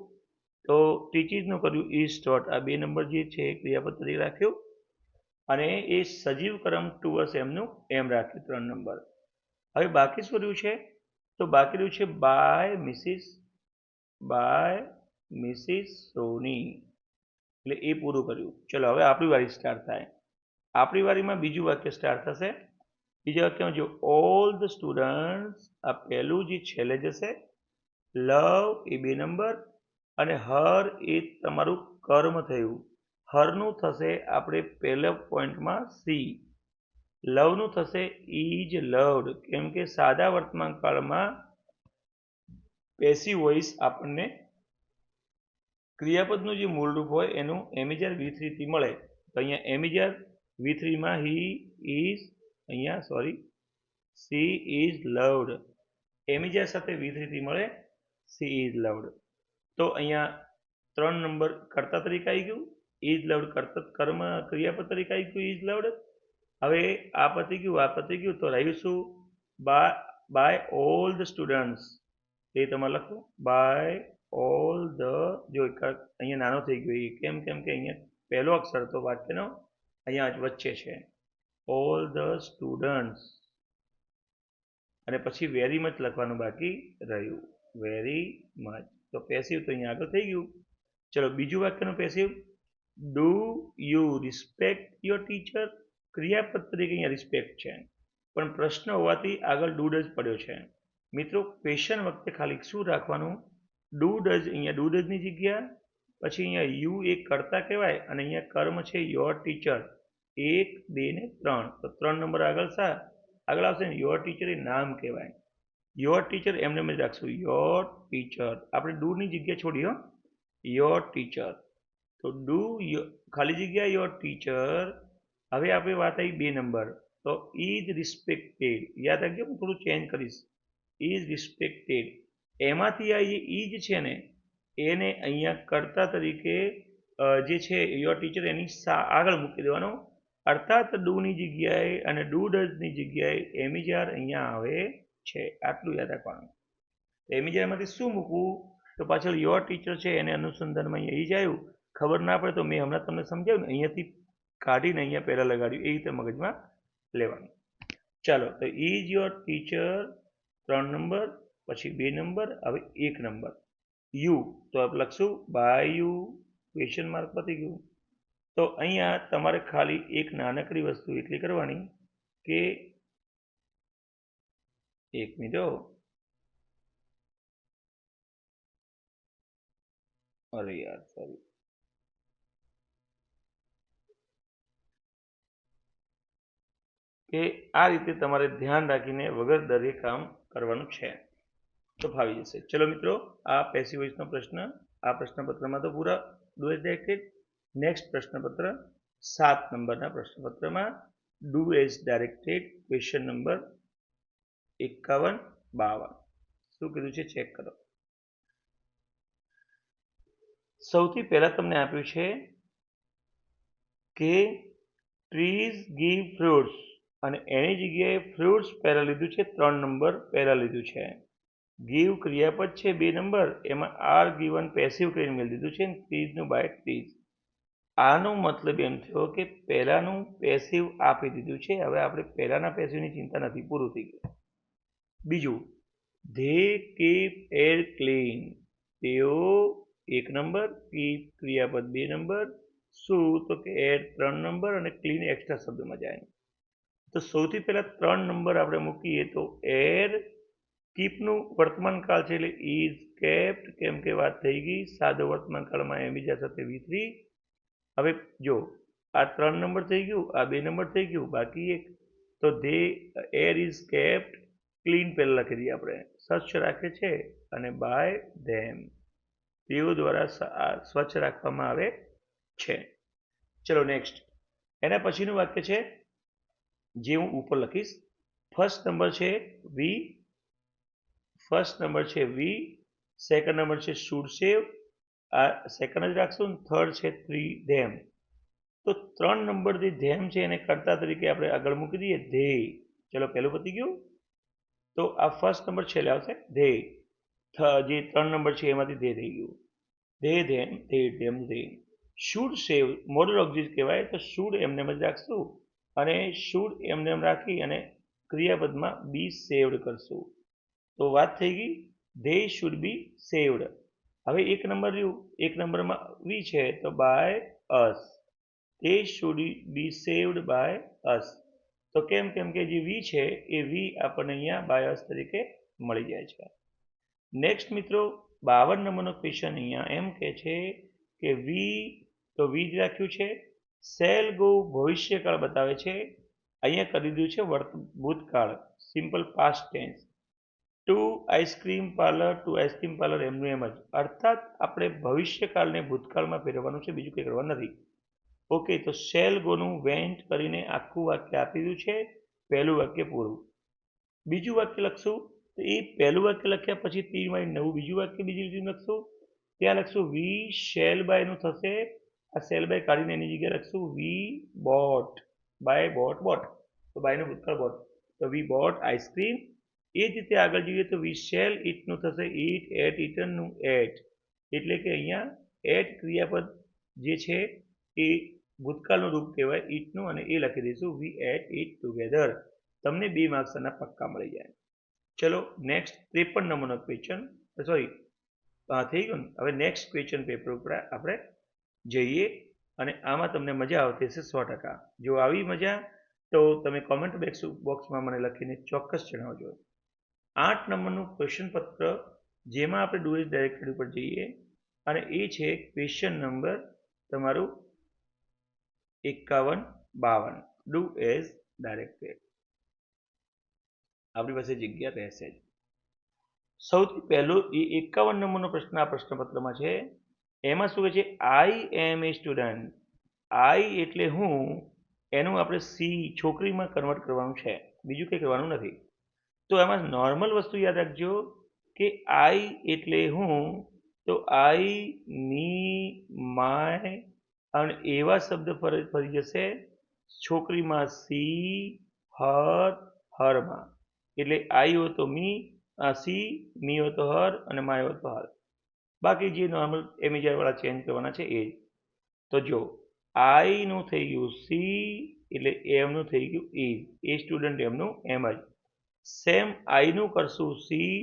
તો ટીચીજનું કર્યું ઇઝ ટોટ, આ 2 નંબર જે છે ક્રિયાપદ તરીકે રાખ્યું અને એ સજીવ કર્મ ટુ અસ એમનું એમ રાખ્યું 3 નંબર. હવે બાકી શું રહ્યું છે? તો બાકી રહ્યું છે બાય મિસિસ સોની, એટલે એ પૂરું કર્યું. ચલો હવે આપણી વારી સ્ટાર્ટ થાય. આપણી વારીમાં બીજું વાક્ય સ્ટાર્ટ થશે. બીજા વાક્યમાં જો ઓલ ધ સ્ટુડન્ટ્સ, આ પહેલું જે છેલ્લે જશે, લવ એ 2 નંબર અને હર એ તમારું કર્મ થયું. હરનું થશે આપણે પહેલા પોઈન્ટમાં સી, લવનું થશે ઇઝ લવડ, કેમ કે સાદા વર્તમાન કાળમાં પેસિવ વોઇસ આપણને ક્રિયાપદનું જે મૂળરૂપ હોય એનું એમિજર V3 થી મળે. તો અહીંયા એમિજર V3 માં હી ઇઝ, અહીંયા સોરી સી ઇઝ લવડ, એમિજર સાથે V3 થી મળે સી ઇઝ લવડ. તો અહીંયા 3 નંબર કર્તા તરીકે આવી ગયું, ઇઝ લવડ કર્મ ક્રિયાપદ તરીકે આવી ગયું ઇઝ લવડ. હવે આ પતી ગયું તો રહ્યું શું? બાય ઓલ ધ સ્ટુડન્ટ્સ, એ તમારે લખો બાય ઓલ ધ, જો અહીંયા નાનો થઈ ગયો કેમ કે અહીંયા પહેલો અક્ષર તો વાક્યનો અહીંયા વચ્ચે છે, ઓલ ધ સ્ટુડન્ટ્સ, અને પછી વેરી મચ લખવાનું બાકી રહ્યું, વેરી મચ. તો પેસિવ તો અહીંયા આગળ થઈ ગયું. ચલો બીજું વાક્યનું passive, do you respect your teacher, ક્રિયાપદ તરીકે અહીંયા રિસ્પેક્ટ છે પણ પ્રશ્ન હોવાથી આગળ ડુ ડઝ પડ્યો છે. મિત્રો ક્વેશ્ચન વખતે ખાલી શું રાખવાનું? ડુ ડઝ, અહીંયા ડુ ડઝની જગ્યા, પછી અહીંયા યુ એક કર્તા કહેવાય અને અહીંયા કર્મ છે યોર ટીચર, 1 2 ને 3, તો 3 નંબર આગળ આવશે ને યોર ટીચર એ નામ કહેવાય. યોર ટીચર એમને જ રાખશું, યોર ટીચર, આપણે ડુ ની જગ્યા છોડી હો, યોર ટીચર. તો ડુ ખાલી જગ્યા યોર ટીચર. હવે આપણે વાત આવી 2 નંબર, તો ઇઝ રિસ્પેક્ટેડ, યાદ રાખજો હું થોડું ચેન્જ કરીશ, ઇઝ રિસ્પેક્ટેડ. એમાંથી આ જે ઇઝ છે ને એને અહીંયા કર્તા તરીકે જે છે યોર ટીચર એની આગળ મૂકી દેવાનો, અર્થાત ડુની જગ્યાએ અને ડુ ડઝની જગ્યાએ એમિજાર અહીંયા આવે છે. આટલું યાદ રાખવાનું. એમિજારમાંથી શું મૂકવું? તો પાછળ યોર ટીચર છે એને અનુસંધાનમાં અહીંયા જ આવ્યું, ખબર ના પડે તો મેં હમણાં તમને સમજાવ્યું ને, અહીંયાથી કાઢીને અહીંયા પહેલાં લગાડ્યું, એ રીતે મગજમાં લેવાનું. ચાલો, તો ઇઝ યોર ટીચર 3 નંબર પછી 2 નંબર, હવે 1 નંબર યુ, તો આપણે લખશું બાય યુ ક્વેશ્ચન માર્ક પતી ગયું. તો અહીંયા તમારે ખાલી એક નાનકડી વસ્તુ એટલી કરવાની કે એક મિનિટ, અરે યાર સોરી, કે આ રીતે તમારે ધ્યાન રાખીને વગર ડરે કામ કરવાનું છે, તો ફાવી જશે. ચલો મિત્રો, આ પેસિવ વોઇસનો પ્રશ્ન આ પ્રશ્નપત્રમાં તો પૂરા ડુ એઝ ડાયરેક્ટેડ. નેક્સ્ટ પ્રશ્નપત્ર 7 નંબરના પ્રશ્નપત્રમાં do as directed question number 51-52 શું કીધું છે ચેક કરો. સૌથી પહેલા તમને આપ્યું છે કે ટ્રીઝ ગીવ ફ્રૂટ્સ, અને એની જગ્યાએ ફ્રૂટ્સ પહેલા લીધું છે, 3 નંબર પહેલા લીધું છે. ગીવ ક્રિયાપદ છે 2 નંબર, એમાં આર ગીવન પેસિવ કરીને મેળ દીધું છે, ટ્રીઝનું બાય ટ્રીઝ. આનો મતલબ એમ થયો કે પહેલાનું પેસિવ આપી દીધું છે, હવે આપણે પહેલાના પેસિવની ચિંતા નથી, પૂરું થઈ ગયું. બીજું, ધે કીપ એર ક્લીન, તેઓ 1 નંબર, કીપ ક્રિયાપદ 2 નંબર, શું તો કે એર 3 નંબર, અને ક્લીન એક્સ્ટ્રા શબ્દમાં જાય. તો સૌથી પહેલા 3 નંબર આપણે મૂકીએ તો એર કીપનું વર્તમાન કાળ છે એટલે ઇઝ કેપ્ટ, કેમ કે વાત થઈ ગઈ સાદો વર્તમાન કાળમાં એમ બીજા સાથે V3. હવે જો આ 3 નંબર થઈ ગયું, આ 2 નંબર થઈ ગયું, બાકી એક, તો they air is kept clean પહેલા લખી દઈએ આપણે, સ્વચ્છ રાખે છે, અને બાય ધેમ તેઓ દ્વારા સ્વચ્છ રાખવામાં આવે છે. ચલો નેક્સ્ટ, એના પછીનું વાક્ય છે જે હું ઉપર લખીશ. ફર્સ્ટ નંબર છે વી, સેકન્ડ નંબર છે શુડ સેવ, આ સેકન્ડ જ રાખશું, થર્ડ છે 3 ધેમ. તો 3 નંબર જે ધેમ છે એને કર્તા તરીકે આપણે આગળ મૂકી દઈએ ધે. ચલો પહેલું પતી ગયું. તો આ ફર્સ્ટ નંબર છેલ્લે આવશે ધે, જે 3 નંબર છે એમાંથી ધે થઈ ગયું, they them they them they. Should save model object કહેવાય, તો શુડ એમને જ રાખશું, અને શુડ એમને રાખી અને ક્રિયાપદમાં બી સેવડ કરશું. તો વાત થઈ ગઈ ધે શુડ બી સેવડ. હવે 1 નંબર રહ્યું, 1 નંબરમાં વી છે તો by us, they should be saved by us. તો કેમ કે જે વી છે એ વી આપણને અહીંયા બાય અસ તરીકે મળી જાય છે. નેક્સ્ટ મિત્રો 52 નંબરનો ક્વેશ્ચન અહીંયા એમ કે છે કે વી, તો વી જ રાખ્યું છે. સેલ ગો ભવિષ્યકાળ બતાવે છે, અહીંયા કરી દીધું છે ભૂતકાળ, simple past tense. To ice cream parlour એમનું એમ જ, અર્થાત આપણે ભવિષ્યકાળને ભૂતકાળમાં ફેરવવાનું છે, બીજું કંઈ કરવાનું નથી. ઓકે, તો શેલ ગોનું વેન્ટ કરીને આખું વાક્ય આપી દીધું છે, પહેલું વાક્ય પૂરું. બીજું વાક્ય લખશું, તો એ પહેલું વાક્ય લખ્યા પછી તીરમાં નવું બીજું વાક્ય બીજી રીતે લખશું. ત્યાં લખશું વી શેલ બાયનું થશે, આ શેલ બાય કાઢીને એની જગ્યાએ લખશું વી બોટ, બાય બોટ બોટ, તો બાયનું ભૂતકાળ બોટ, તો વી બોટ આઈસ્ક્રીમ. એ જ રીતે આગળ જોઈએ તો વી શેલ ઇટનું થશે ઇટ, એટ ઇટનનું એટ, એટલે કે અહીંયા એટ ક્રિયાપદ જે છે એ ભૂતકાળનું રૂપ કહેવાય ઇટનું, અને એ લખી દઈશું વી એટ ઇટ ટુગેધર. તમને 2 માર્ક્સ આના પક્કા મળી જાય. ચલો નેક્સ્ટ 53 નંબરનો ક્વેશ્ચન, સોરી થઈ ગયું ને. હવે નેક્સ્ટ ક્વેશ્ચન પેપર ઉપર આપણે જઈએ, અને આમાં તમને મજા આવતી હશે 100%. જો આવી મજા તો તમે કોમેન્ટ બોક્સમાં મને લખીને ચોક્કસ જણાવજો. 8 નંબરનું ક્વેશ્ચન પત્ર જેમાં આપણે ડુ એઝ ડાયરેક્ટેડ ઉપર જઈએ, અને એ છે ક્વેશ્ચન નંબર તમારું 51-52 ડુ એઝ ડાયરેક્ટેડ. આપણી પાસે જગ્યા રહેશે જ. સૌથી પહેલો એ 51 નંબરનો પ્રશ્ન આ પ્રશ્નપત્રમાં છે. એમાં શું કહે છે, આઈ એમ એ સ્ટુડન્ટ. આઈ એટલે હું, એનું આપણે સી છોકરીમાં કન્વર્ટ કરવાનું છે, બીજું કંઈ કરવાનું નથી. તો એમાં નોર્મલ વસ્તુ યાદ રાખજો કે આઈ એટલે હું, તો આઈ, મી, માય, અને એવા શબ્દ ફરી જશે. છોકરીમાં સી, હર, હરમાં, એટલે આઈ હોય તો મી, સી, મી હોય તો હર, અને માય હોય તો હર. બાકી જે નોર્મલ એમિજાર વાળા ચેન્જ કરવાના છે એ જ. તો જો આઈ નું થઈ ગયું સી, એટલે એમનું થઈ ગયું ઇઝ, એ સ્ટુડન્ટ એમનું એમ જ. સેમ આઈ નું કરશું સી,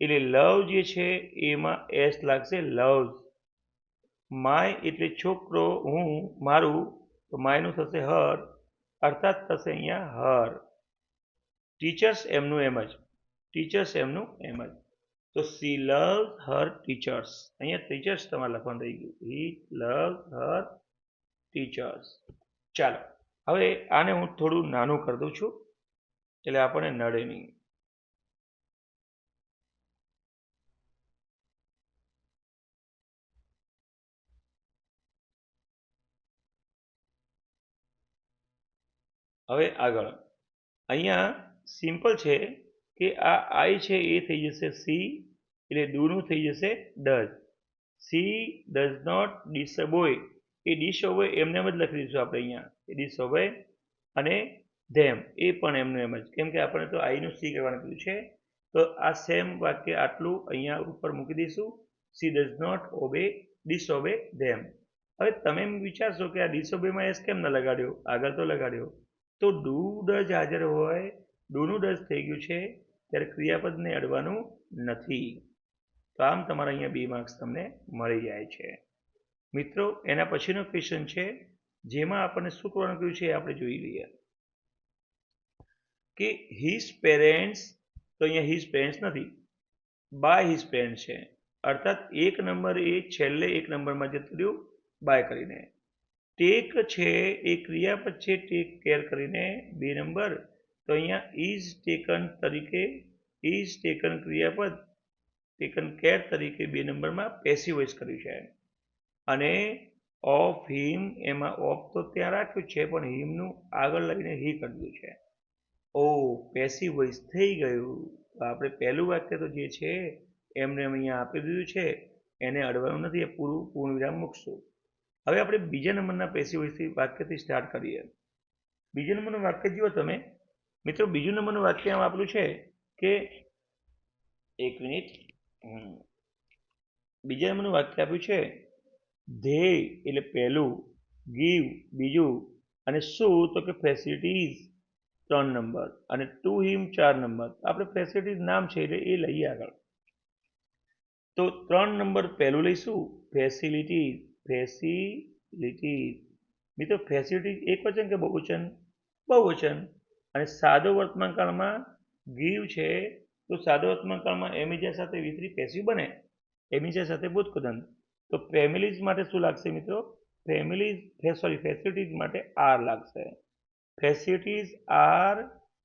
એટલે લવ જે છે એમાં એસ લાગશે, લવ્સ. માય એટલે છોકરો, હું, મારું, તો માયનું થશે હર, અર્થાત થશે અહીંયા હર. ટીચર્સ એમનું એમ જ, ટીચર્સ એમનું એમ જ. તો સી લવ હર ટીચર્સ, અહીંયા ટીચર્સ તમારે લખવાનું થઈ ગયું, હી લવ હર ટીચર્સ. ચાલો હવે આને હું થોડું નાનું કરી દઉં છું એટલે આપણને નડે નહીં. હવે આગળ અહીંયા સિમ્પલ છે કે આ આઈ છે એ થઈ જશે સી, એટલે ડુનું થઈ જશે ડઝ. સી ડઝ નોટ ડિસઓબે, એ ડિસઓબે એમને એમ જ લખી દઈશું આપણે અહીંયા, ડિસઓબે. અને ધેમ એ પણ એમનું એમ જ, કેમ કે આપણે તો આઈનું સી કરવાનું કીધું છે. તો આ સેમ વાક્ય આટલું અહીંયા ઉપર મૂકી દઈશું, સી ડઝ નોટ ડિસઓબે ધેમ. હવે તમે એમ વિચારશો કે આ ડિસઓબેમાં એસ કેમ ન લગાડ્યો, આગળ તો લગાડ્યો. તો ડુ ડઝ હાજર હોય, ડુનું ડઝ થઈ ગયું છે, ત્યારે ક્રિયાપદને અડવાનું નથી. તો આમ તમારા અહીંયા 2 માર્ક્સ તમને મળી જાય છે. મિત્રો એના પછીનો ક્વેશ્ચન છે જેમાં આપણને શું કરવાનું કહ્યું છે આપણે જોઈ લઈએ કે હિઝ પેરેન્ટ્સ, તો અહીંયા હિઝ પેરેન્ટ્સ નથી, બાય હિઝ પેરેન્ટ્સ છે, અર્થાત એક નંબર એ છેલ્લે એક નંબરમાં જતું રહ્યું બાય કરીને. ટેક છે એ ક્રિયાપદ છે ટેક કેર કરીને 2 નંબર, તો અહીંયા ઇઝ ટેકન તરીકે, ઇઝ ટેકન ક્રિયાપદ ટેકન કેર તરીકે 2 નંબરમાં પેસિવ વોઇસ કર્યું છે. અને ઓફ હિમ, એમાં ઓફ તો ત્યાં રાખ્યું છે પણ હિમનું આગળ લઈને હી કરી દીધું છે. ઓ પેસિવ વોઇસ થઈ ગયું. તો આપણે પહેલું વાક્ય તો જે છે એમને અહીંયા આપી દીધું છે, એને અડવાનું નથી, એ પૂર્ણ વિરામ મૂકશું. હવે આપણે બીજા નંબરના પેસિવ વોઇસથી વાક્યથી સ્ટાર્ટ કરીએ. બીજા નંબરનું વાક્ય જુઓ તમે મિત્રો, બીજું નંબરનું વાક્ય આમ આપેલું છે કે, એક મિનિટ, બીજા નંબરનું વાક્ય આપ્યું છે ધે એટલે પહેલું, ગીવ બીજું, અને શું તો કે ફેસિલિટીઝ 3 નંબર, અને ટુ હિમ 4 નંબર. આપણે ફેસિલિટીઝ નામ છે એટલે એ લઈએ આગળ. તો 3 નંબર પહેલું લઈશું, ફેસિલિટીઝ, ફેસિલિટીઝ. મિત્રો ફેસિલિટીઝ એક વચન કે બહુવચન, બહુવચન. અને સાદો વર્તમાનકાળમાં ગીવ છે, તો સાદો વર્તમાનકાળમાં એમિજા સાથે વિતરી પેસિવ બને, એમિજા સાથે ભૂતકૃદંત. તો ફેમિલીઝ માટે શું લાગશે મિત્રો, ફેસિલિટીઝ માટે આર લાગશે. Facilities are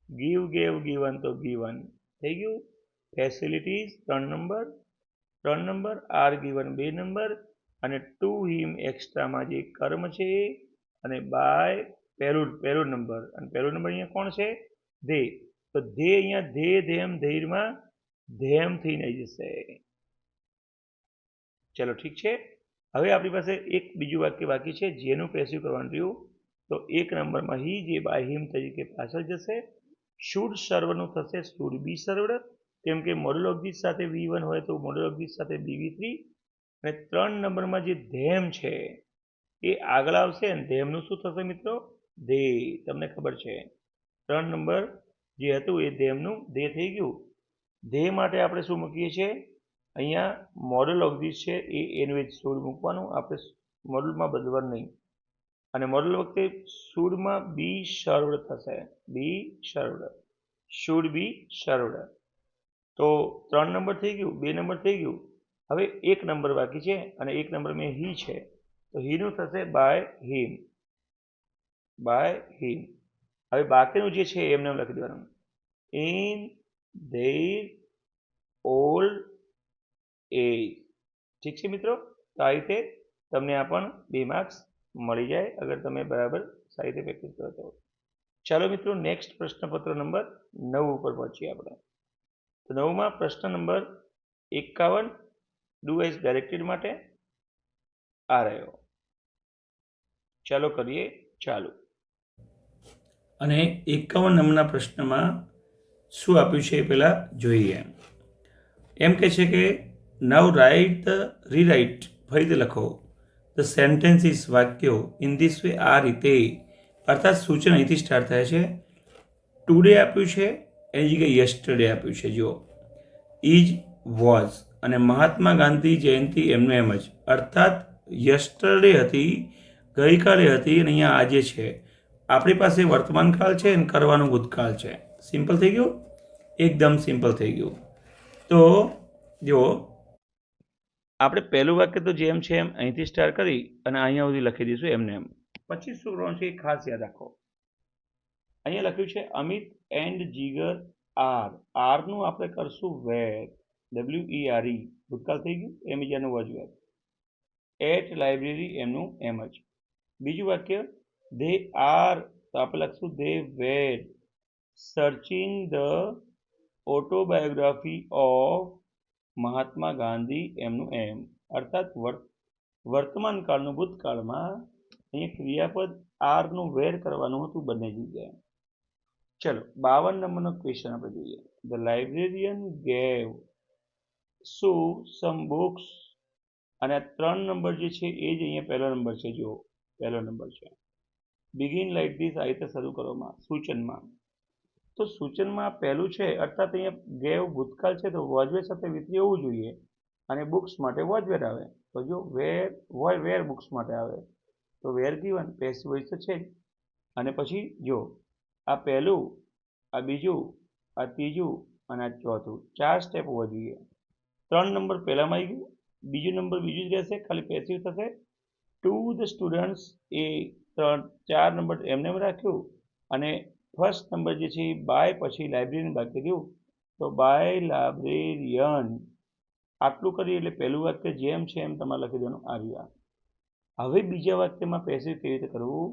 give gave given, તો ગીવન થઈ ગયું. Facilities 3 number, are given 2 number, અને ટુ હિમ એક્સ્ટ્રામાં જે કર્મ છે, અને બાય પહેલું નંબર, અને પહેલું નંબર અહીંયા કોણ છે, ધે. તો ધે અહીંયા ધે ધેમ ધૈર્યમાં ધેમ થઈને આવી જશે. ચલો ઠીક છે. હવે આપણી પાસે એક બીજું વાક્ય બાકી છે જેનું પેસિવ કરવાનું રહ્યું. તો 1 નંબરમાં હી, જે બાય હિમ તરીકે પાછળ જશે. શુડ સર્વનું થશે શુડ બી સર્વડ, કેમ કે મોડલ ઓફ ધીસ સાથે V1 હોય તો મોડલ ઓફ ધીસ સાથે BV3. અને 3 નંબરમાં જે ધેમ છે એ આગળ આવશે, અને ધેમનું શું થશે મિત્રો, ધે. તમને ખબર છે 3 નંબર જે હતું એ ધેમનું ધે થઈ ગયું. ધે માટે આપણે શું મૂકીએ છીએ, અહીંયા મોડલ ઓફ ધીસ છે એ એનું જ શુડ મૂકવાનું, આપણે મોડલમાં બદલવાનું નહીં. અને મોડલ વખતે શુડમાં બી સર્વડ થશે, બી સર્વડ, શુડ બી સર્વડ. તો 3 નંબર થઈ ગયું, 2 નંબર થઈ ગયું. હવે 1 નંબર બાકી છે, અને 1 નંબર મેં હી છે, તો હીનું થશે બાય હિમ, બાય હિમ. હવે બાકીનું જે છે એમને લખી દેવાનું, ઇન ધેર ઓલ્ડ એજ. ઠીક છે મિત્રો. તો આ રીતે તમને આ પણ 2 માર્ક્સ મળી જાય અગર તમે બરાબર સારી રીતે પ્રેક્ટિસ કરો તો. ચાલો મિત્રો નેક્સ્ટ પ્રશ્નપત્ર નંબર 9 ઉપર પહોંચીએ આપણે. તો 9માં પ્રશ્ન નંબર 51 ડુ એઝ ડાયરેક્ટેડ માટે આ રહ્યો. ચાલો કરીએ ચાલુ. અને 51 નંબરના પ્રશ્નમાં શું આપ્યું છે એ પહેલાં જોઈએ. એમ કહે છે કે નાવ રાઇટ ધ રીરાઇટ, ફરીથી લખો ધ સેન્ટેન્સીસ, વાક્યો ઇન ધીસ વે, આ રીતે. અર્થાત સૂચન અહીંથી સ્ટાર્ટ થાય છે. ટુડે આપ્યું છે એની જગ્યાએ યસ્ટરડે આપ્યું છે. જુઓ, ઇઝ વોઝ, અને મહાત્મા ગાંધી જયંતિ એમનું એમ જ, અર્થાત યસ્ટરડે હતી, ગઈકાલે હતી, અને અહીંયા આજે છે. આપણી પાસે વર્તમાનકાળ છે અને કરવાનું ભૂતકાળ છે. સિમ્પલ થઈ ગયું, એકદમ સિમ્પલ થઈ ગયું. તો જો આપણે પહેલું વાક્ય તો જેમ છે એમ અહીંથી સ્ટાર્ટ કરી અને અહીંયા સુધી લખી દઈશું એમને એમ. પછી શું કરવાનું છે એ ખાસ યાદ રાખો. અહીંયા લખ્યું છે અમિત એન્ડ જીગર આર નું આપણે કરશું વેર, WERE, ભૂતકાળ થઈ ગયું, એમ બીજાનું વજવેર. એટ લાઇબ્રેરી એમનું એમ જ. બીજું વાક્ય દે આર, તો આપણે લખશું દે વેર searching the autobiography of Mahatma Gandhi એમનું એમ, અર્થાત વર્તમાન કાળનું ભૂતકાળમાં અહીંયા ક્રિયાપદ આરનું વેર કરવાનું હતું બંને જગ્યાએ. ચલો 52 નંબરનો ક્વેશ્ચન આપણે જોઈએ. ધ લાઇબ્રેરિયન ગેવ શું સમ બુક્સ, અને આ 3 નંબર જે છે એ જ અહીંયા પહેલો નંબર છે. જો પહેલો નંબર છે, બિગિન લાઈક ધીસ, આ રીતે શરૂ કરવામાં, સૂચનમાં. તો સૂચનમાં પહેલું છે, અર્થાત અહીંયા ગેવ ભૂતકાળ છે તો વોજવેર સાથે વિતરી હોવું જોઈએ, અને બુક્સ માટે વોજવેર આવે. તો જો વેર બુક્સ માટે આવે તો વેર ગીવન, પેસિવ વોઇસ તો છે જ. અને પછી જો આ પહેલું, આ બીજું, આ ત્રીજું અને આ ચોથું, 4 સ્ટેપ હોવા જોઈએ. 3 નંબર પહેલામાં આવી ગયું, બીજો નંબર બીજું જ રહેશે, ખાલી પેસિવ થશે. To the students A 4 number એમને રાખ્યું, અને ફર્સ્ટ નંબર જે છે એ બાય પછી લાઇબ્રેરિયન બાકી રહ્યું, તો બાય લાઇબ્રેરિયન. આટલું કરી એટલે પહેલું વાક્ય જેમ છે એમ તમારે લખી દેવાનું આવ્યા. હવે બીજા વાક્યમાં પેસિવ કેવી રીતે કરવું,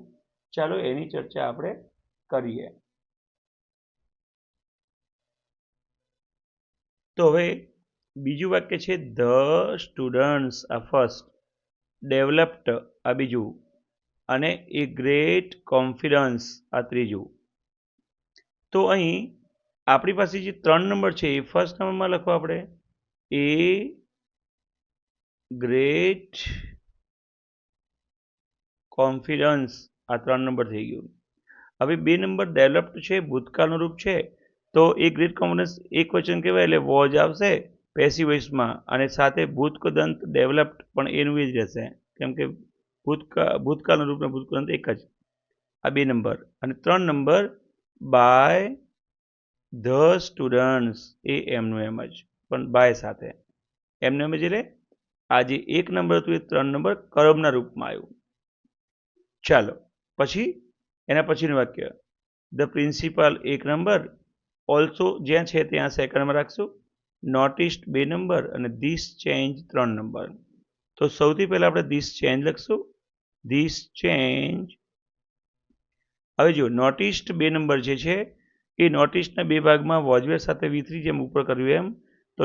ચાલો એની ચર્ચા આપણે કરીએ. તો હવે બીજું વાક્ય છે ધ સ્ટુડન્ટ્સ, આ ફર્સ્ટ, ડેવલપ્ડ આ બીજું, અને એ ગ્રેટ કોન્ફિડન્સ આ ત્રીજું. તો અહીં આપણી પાસે જે 3 નંબર છે એ ફર્સ્ટ નંબરમાં લખો આપણે, એ ગ્રેટ કોન્ફિડન્સ, આ 3 નંબર થઈ ગયું. હવે 2 નંબર ડેવલપ્ડ છે, ભૂતકાળનું રૂપ છે, તો એ ગ્રેટ કોન્ફિડન્સ એક વચન કહેવાય એટલે વોઝ આવશે પેસિવ વોઇસમાં, અને સાથે ભૂતકદંત ડેવલપ્ડ પણ એનું જ રહેશે, કેમ કે ભૂતકાળનું રૂપ ને ભૂતકદંત એક જ. આ 2 નંબર. અને 3 નંબર બાય ધ સ્ટુડન્ટ્સ, એ એમનું એમ જ, પણ બાય સાથે એમનું એમ જ. એટલે આ જે 1 નંબર હતું એ 3 નંબર કર્મના રૂપમાં આવ્યું. ચાલો પછી એના પછીનું વાક્ય, ધ પ્રિન્સિપાલ 1 નંબર, ઓલ્સો જ્યાં છે ત્યાં સેકન્ડમાં રાખશું, નોટિસ્ડ 2 નંબર, અને ધીસ ચેન્જ 3 નંબર. તો સૌથી પહેલા આપણે ધીસ ચેન્જ લખશું, ધીસ ચેન્જ. હવે જો નોટિસ્ડ 2 નંબર જે છે એ નોટિસ્ડના 2 ભાગમાં વોજવેર સાથે વિતરી, જેમ ઉપર કર્યું એમ. તો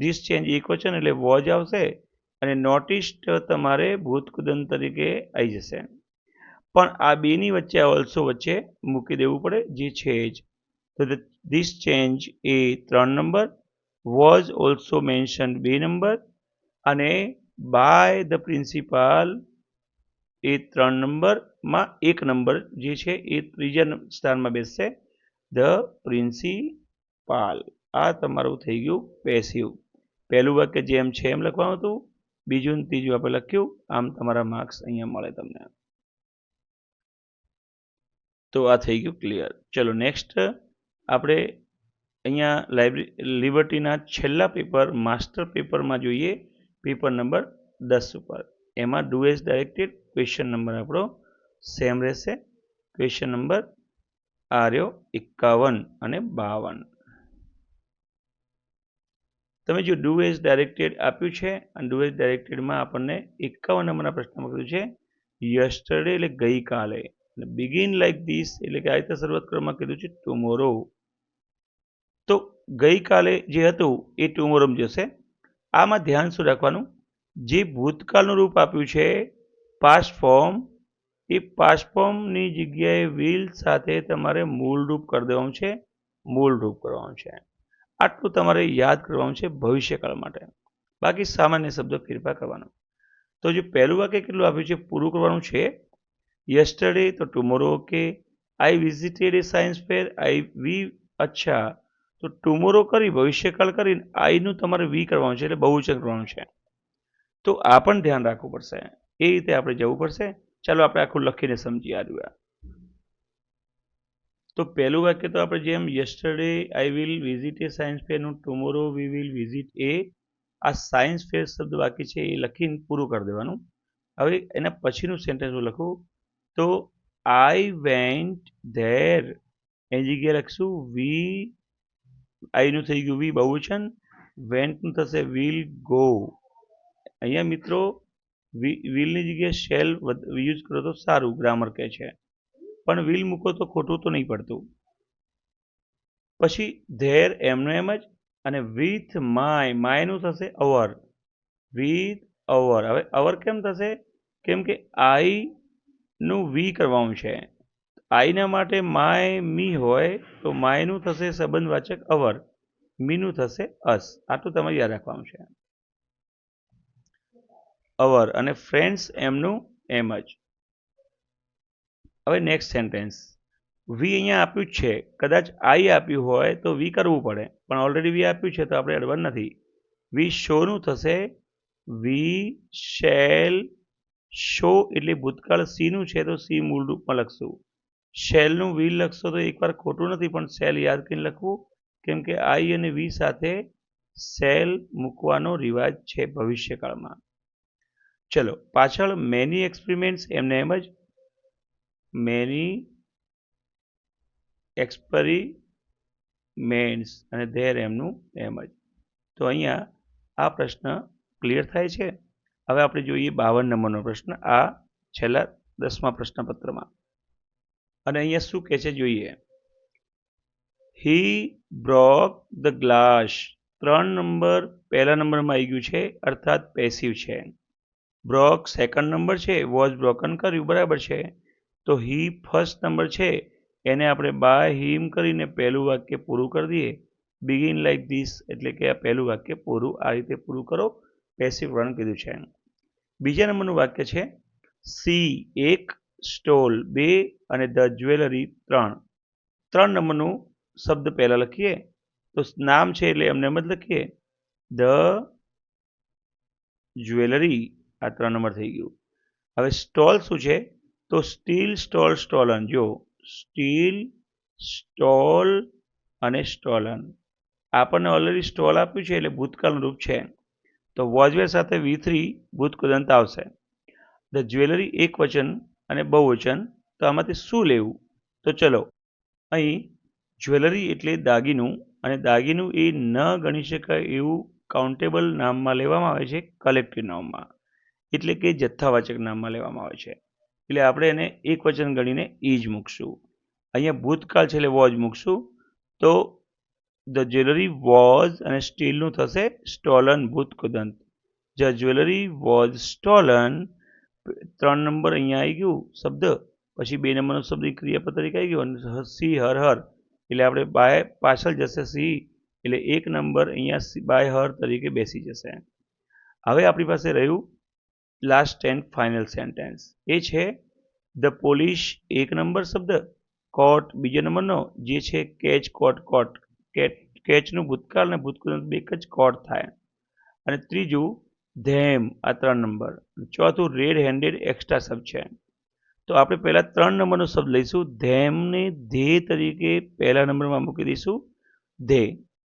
ધીસ ચેન્જ એક વચન એટલે વોજ આવશે, અને નોટિસ્ડ તમારે ભૂતકૃદંત તરીકે આવી જશે. પણ આ બેની વચ્ચે ઓલ્સો વચ્ચે મૂકી દેવું પડે, જે છે જ. તો ધીસ ચેન્જ એ 3 number, was also mention 2 number, અને બાય ધ પ્રિન્સિપાલ એ 3 નંબરમાં 1 નંબર જે છે એ ત્રીજા સ્થાનમાં બેસશે, ધ પ્રિન્સિપાલ. આ તમારું થઈ ગયું પેસિવ. પહેલું વાક્ય જેમ છે એમ લખવાનું હતું, બીજું ને ત્રીજું આપણે લખ્યું, આમ તમારા માર્ક્સ અહીંયા મળે તમને. તો આ થઈ ગયું ક્લિયર. ચલો નેક્સ્ટ આપણે અહીંયા લિબર્ટીના છેલ્લા પેપર માસ્ટર પેપરમાં જોઈએ, પેપર નંબર 10 ઉપર. એમાં do as directed question number આપણો સેમ રહેશે. ક્વેશ્ચન નંબર આ રહ્યો 51 અને 52. તમે જો ડુ એઝ ડાયરેક્ટેડ આપ્યું છે, અને ડુ એઝ ડાયરેક્ટેડમાં આપણને 51 નંબરના પ્રશ્નમાં કીધું છે યસ્ટરડે એટલે ગઈકાલે, બિગિન લાઈક ધીસ એટલે કે આ રીતે શરૂઆત કરવામાં કીધું છે ટુમોરો. તો ગઈકાલે જે હતું એ ટુમોરોમાં જશે. આમાં ધ્યાન શું રાખવાનું, જે ભૂતકાળનું રૂપ આપ્યું છે પાસ્ટ ફોર્મ, એ પાસ્ટ ફોર્મની જગ્યાએ વિલ સાથે તમારે મૂળ રૂપ કરી દેવાનું છે, મૂળ રૂપ કરવાનું છે. આટલું તમારે યાદ કરવાનું છે ભવિષ્યકાળ માટે. બાકી સામાન્ય શબ્દો ફેરફાર કરવાનો. તો જે પહેલું વાક્ય કેટલું આપ્યું છે પૂરું કરવાનું છે. યસ્ટરડે તો tomorrow, okay. I visited a science fair, we, અચ્છા. તો ટુમોરો કરી ભવિષ્યકાળ કરીને આઈનું તમારે વી કરવાનું છે, એટલે બહુવચન કરવાનું છે. તો આ પણ ધ્યાન રાખવું પડશે. એ રીતે આપણે જવું પડશે. ચાલો આપણે આખું લખીને સમજીએ આ રહ્યા. તો પહેલું વાક્ય તો આપણે જેમ yesterday I will visit a science ફેરનું tomorrow we will visit a, આ સાયન્સ ફેર શબ્દ બાકી છે એ લખીને પૂરું કરી દેવાનું. હવે એના પછીનું સેન્ટેન્સ હું લખું તો આઈ વેન્ટ ધેર, એની જગ્યાએ લખશું વી, આઈનું થઈ ગયું વી બહુવચન, વેન્ટનું થશે વિલ ગો. અહીંયા મિત્રો વિલની જગ્યાએ શેલ યુઝ કરો તો સારું, ગ્રામર કહે છે, પણ વિલ મૂકો તો ખોટું તો નહીં પડતું. પછી ધેર એમનો એમ જ, અને વિથ માય, માયનું થશે અવર, વિથ અવર. હવે અવર કેમ થશે? કેમ કે આઈ નું વી કરવાનું છે. આઈના માટે માય મી હોય તો માયનું થશે સંબંધવાચક અવર, મીનું થશે અસ. આટલું તમારે યાદ રાખવાનું છે. અવર અને ફ્રેન્ડ્સ એમનું એમ જ. હવે નેક્સ્ટ સેન્ટેન્સ, વી અહીંયા આપ્યું જ છે, કદાચ આઈ આપ્યું હોય તો વી કરવું પડે, પણ ઓલરેડી વી આપ્યું છે તો આપણે અડવાનું નથી. વી શોનું થશે વી શેલ શો, એટલે ભૂતકાળ સીનું છે તો સી મૂળ રૂપમાં લખશું. શેલનું વી લખશો તો એકવાર ખોટું નથી, પણ સેલ યાદ કરીને લખવું, કેમ કે આઈ અને વી સાથે સેલ મૂકવાનો રિવાજ છે ભવિષ્યકાળમાં. ચલો પાછળ મેની એક્સપેરિમેન્ટ્સ એમને એમ જ, મેની એક્સપેરિમેન્ટ્સ અને ધેર એમનું એમ જ. તો અહીંયા આ પ્રશ્ન ક્લિયર થાય છે. હવે આપણે જોઈએ 52 નંબરનો પ્રશ્ન, આ છેલ્લા 10મા પ્રશ્નપત્રમાં. અને અહીંયા શું કહે છે જોઈએ. હી બ્રોક ધ ગ્લાસ, 3 નંબર પહેલા નંબરમાં આવી ગયું છે, અર્થાત પેસિવ છે. બ્રોક સેકન્ડ નંબર છે, વોઝ બ્રોકન કર્યું, બરાબર છે. તો હી ફર્સ્ટ નંબર છે, એને આપણે બાય હિમ કરીને પહેલું વાક્ય પૂરું કરી દઈએ. બિગિન લાઈક ધીસ, એટલે કે આ પહેલું વાક્ય પૂરું આ રીતે પૂરું કરો, પેસિવ વર્ણ કીધું છે. બીજા નંબરનું વાક્ય છે સી 1, સ્ટોલ 2 અને ધ જ્વેલરી 3. 3 નંબરનું શબ્દ પહેલા લખીએ તો નામ છે એટલે એમને એમ જ લખીએ, ધ જ્વેલરી, આ 3 નંબર થઈ ગયું. હવે સ્ટોલ શું છે તો સ્ટીલ સ્ટોલ સ્ટોલન, જો સ્ટીલ સ્ટોલ અને સ્ટોલન. આપણને ઓલરેડી સ્ટોલ આપ્યું છે એટલે ભૂતકાળનું રૂપ છે, તો વોઝવેર સાથે V3 ભૂતકૃદંત આવશે. ધ જ્વેલરી એક વચન અને બહુવચન, તો આમાંથી શું લેવું? તો ચલો, અહીં જ્વેલરી એટલે દાગીનું, અને દાગીનું એ ન ગણી શકાય એવું કાઉન્ટેબલ નામમાં લેવામાં આવે છે, કલેક્ટિવ નામમાં, એટલે કે જથ્થાવાચક નામમાં લેવામાં આવે છે. એટલે આપણે એને એક વચન ગણીને ઈ જ મૂકશું. અહીંયા ભૂતકાળ છે એટલે વોઝ મૂકશું. તો ધ જ્વેલરી વોઝ અને સ્ટીલનું થશે સ્ટોલન ભૂતકૃદંત. The jewellery was stolen, 3 number અહીંયા આવી ગયું શબ્દ, પછી 2 નંબરનો શબ્દ ક્રિયાપદ તરીકે આવી ગયો, અને સી હર હર, એટલે આપણે બાય પાછળ જશે સી, એટલે 1 નંબર અહીંયા બાય હર તરીકે બેસી જશે. હવે આપણી પાસે રહ્યું લાસ્ટ એન્ડ ફાઇનલ સેન્ટેન્સ, એ છે ધ પોલીસ 1 નંબર શબ્દ, કોટ બીજા નંબરનો જે છે કેચ કોટ કોટ, કેચનું ભૂતકાળ અને ભૂતકૃદંત બે જ કોટ થાય. અને ત્રીજું ધેમ, આ 3 નંબર. ચોથું રેડ હેન્ડેડ એક્સ્ટ્રા શબ્દ છે. તો આપણે પહેલા 3 નંબરનો શબ્દ લઈશું, ધેમને ધે તરીકે પહેલા નંબરમાં મૂકી દઈશું, ધે.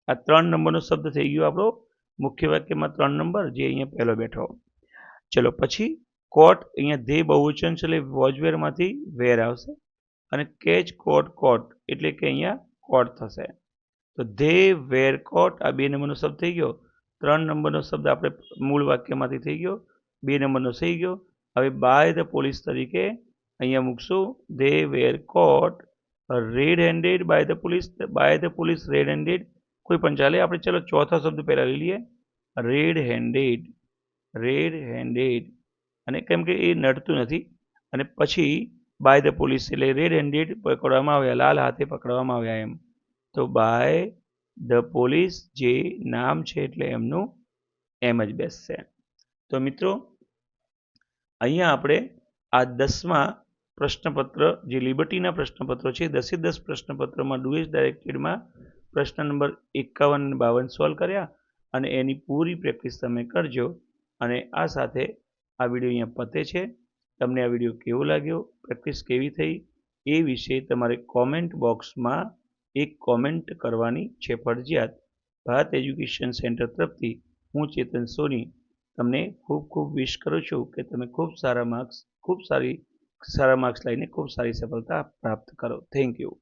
આ 3 નંબરનો શબ્દ થઈ ગયો આપણો મુખ્ય વાક્યમાં 3 નંબર, જે અહીંયા પહેલો બેઠો. ચલો પછી કોટ, અહીંયા ધે બહુવચન છે એટલે વોઝવેરમાંથી વેર આવશે, અને કેચ કોટ કોટ એટલે કે અહીંયા કોટ થશે. તો ધે વેર કોટ, આ 2 નંબરનો શબ્દ થઈ ગયો. 3 નંબરનો શબ્દ આપણે મૂળ વાક્યમાંથી થઈ ગયો, 2 નંબરનો થઈ ગયો. હવે બાય ધ પોલીસ તરીકે અહીંયા મૂકશું, they were caught red handed by the police red handed, કોઈ પણ ચાલે. આપણે ચલો ચોથો શબ્દ પહેલા લઈ લઈએ, રેડ હેન્ડેડ, રેડ હેન્ડેડ, અને કેમ કે એ નડતું નથી, અને પછી બાય ધ પોલીસ એટલે રેડ હેન્ડેડ પકડવામાં આવ્યા, લાલ હાથે પકડવામાં આવ્યા એમ. તો બાય ધ પોલીસ જે નામ છે એટલે એમનું એમ જ બેસશે. તો મિત્રો અહીંયા આપણે આ 10મા પ્રશ્નપત્ર, જે લિબર્ટીના પ્રશ્નપત્રો છે, 10 પ્રશ્નપત્રમાં ડુએસ ડાયરેક્ટેડમાં પ્રશ્ન નંબર 51 અને 52 સોલ્વ કર્યા અને એની પૂરી પ્રેક્ટિસ તમે કરજો. અને આ સાથે આ વિડીયો અહીંયા પતે છે. તમને આ વિડીયો કેવો લાગ્યો, પ્રેક્ટિસ કેવી થઈ એ વિશે તમારે કોમેન્ટ બોક્સમાં એક કોમેન્ટ કરવાની છે ફરજિયાત. ભારત એજ્યુકેશન સેન્ટર તરફથી હું ચેતન સોની તમને ખૂબ ખૂબ વિશ કરું છું કે તમે ખૂબ સારા માર્ક્સ લઈને ખૂબ સારી સફળતા પ્રાપ્ત કરો. Thank you.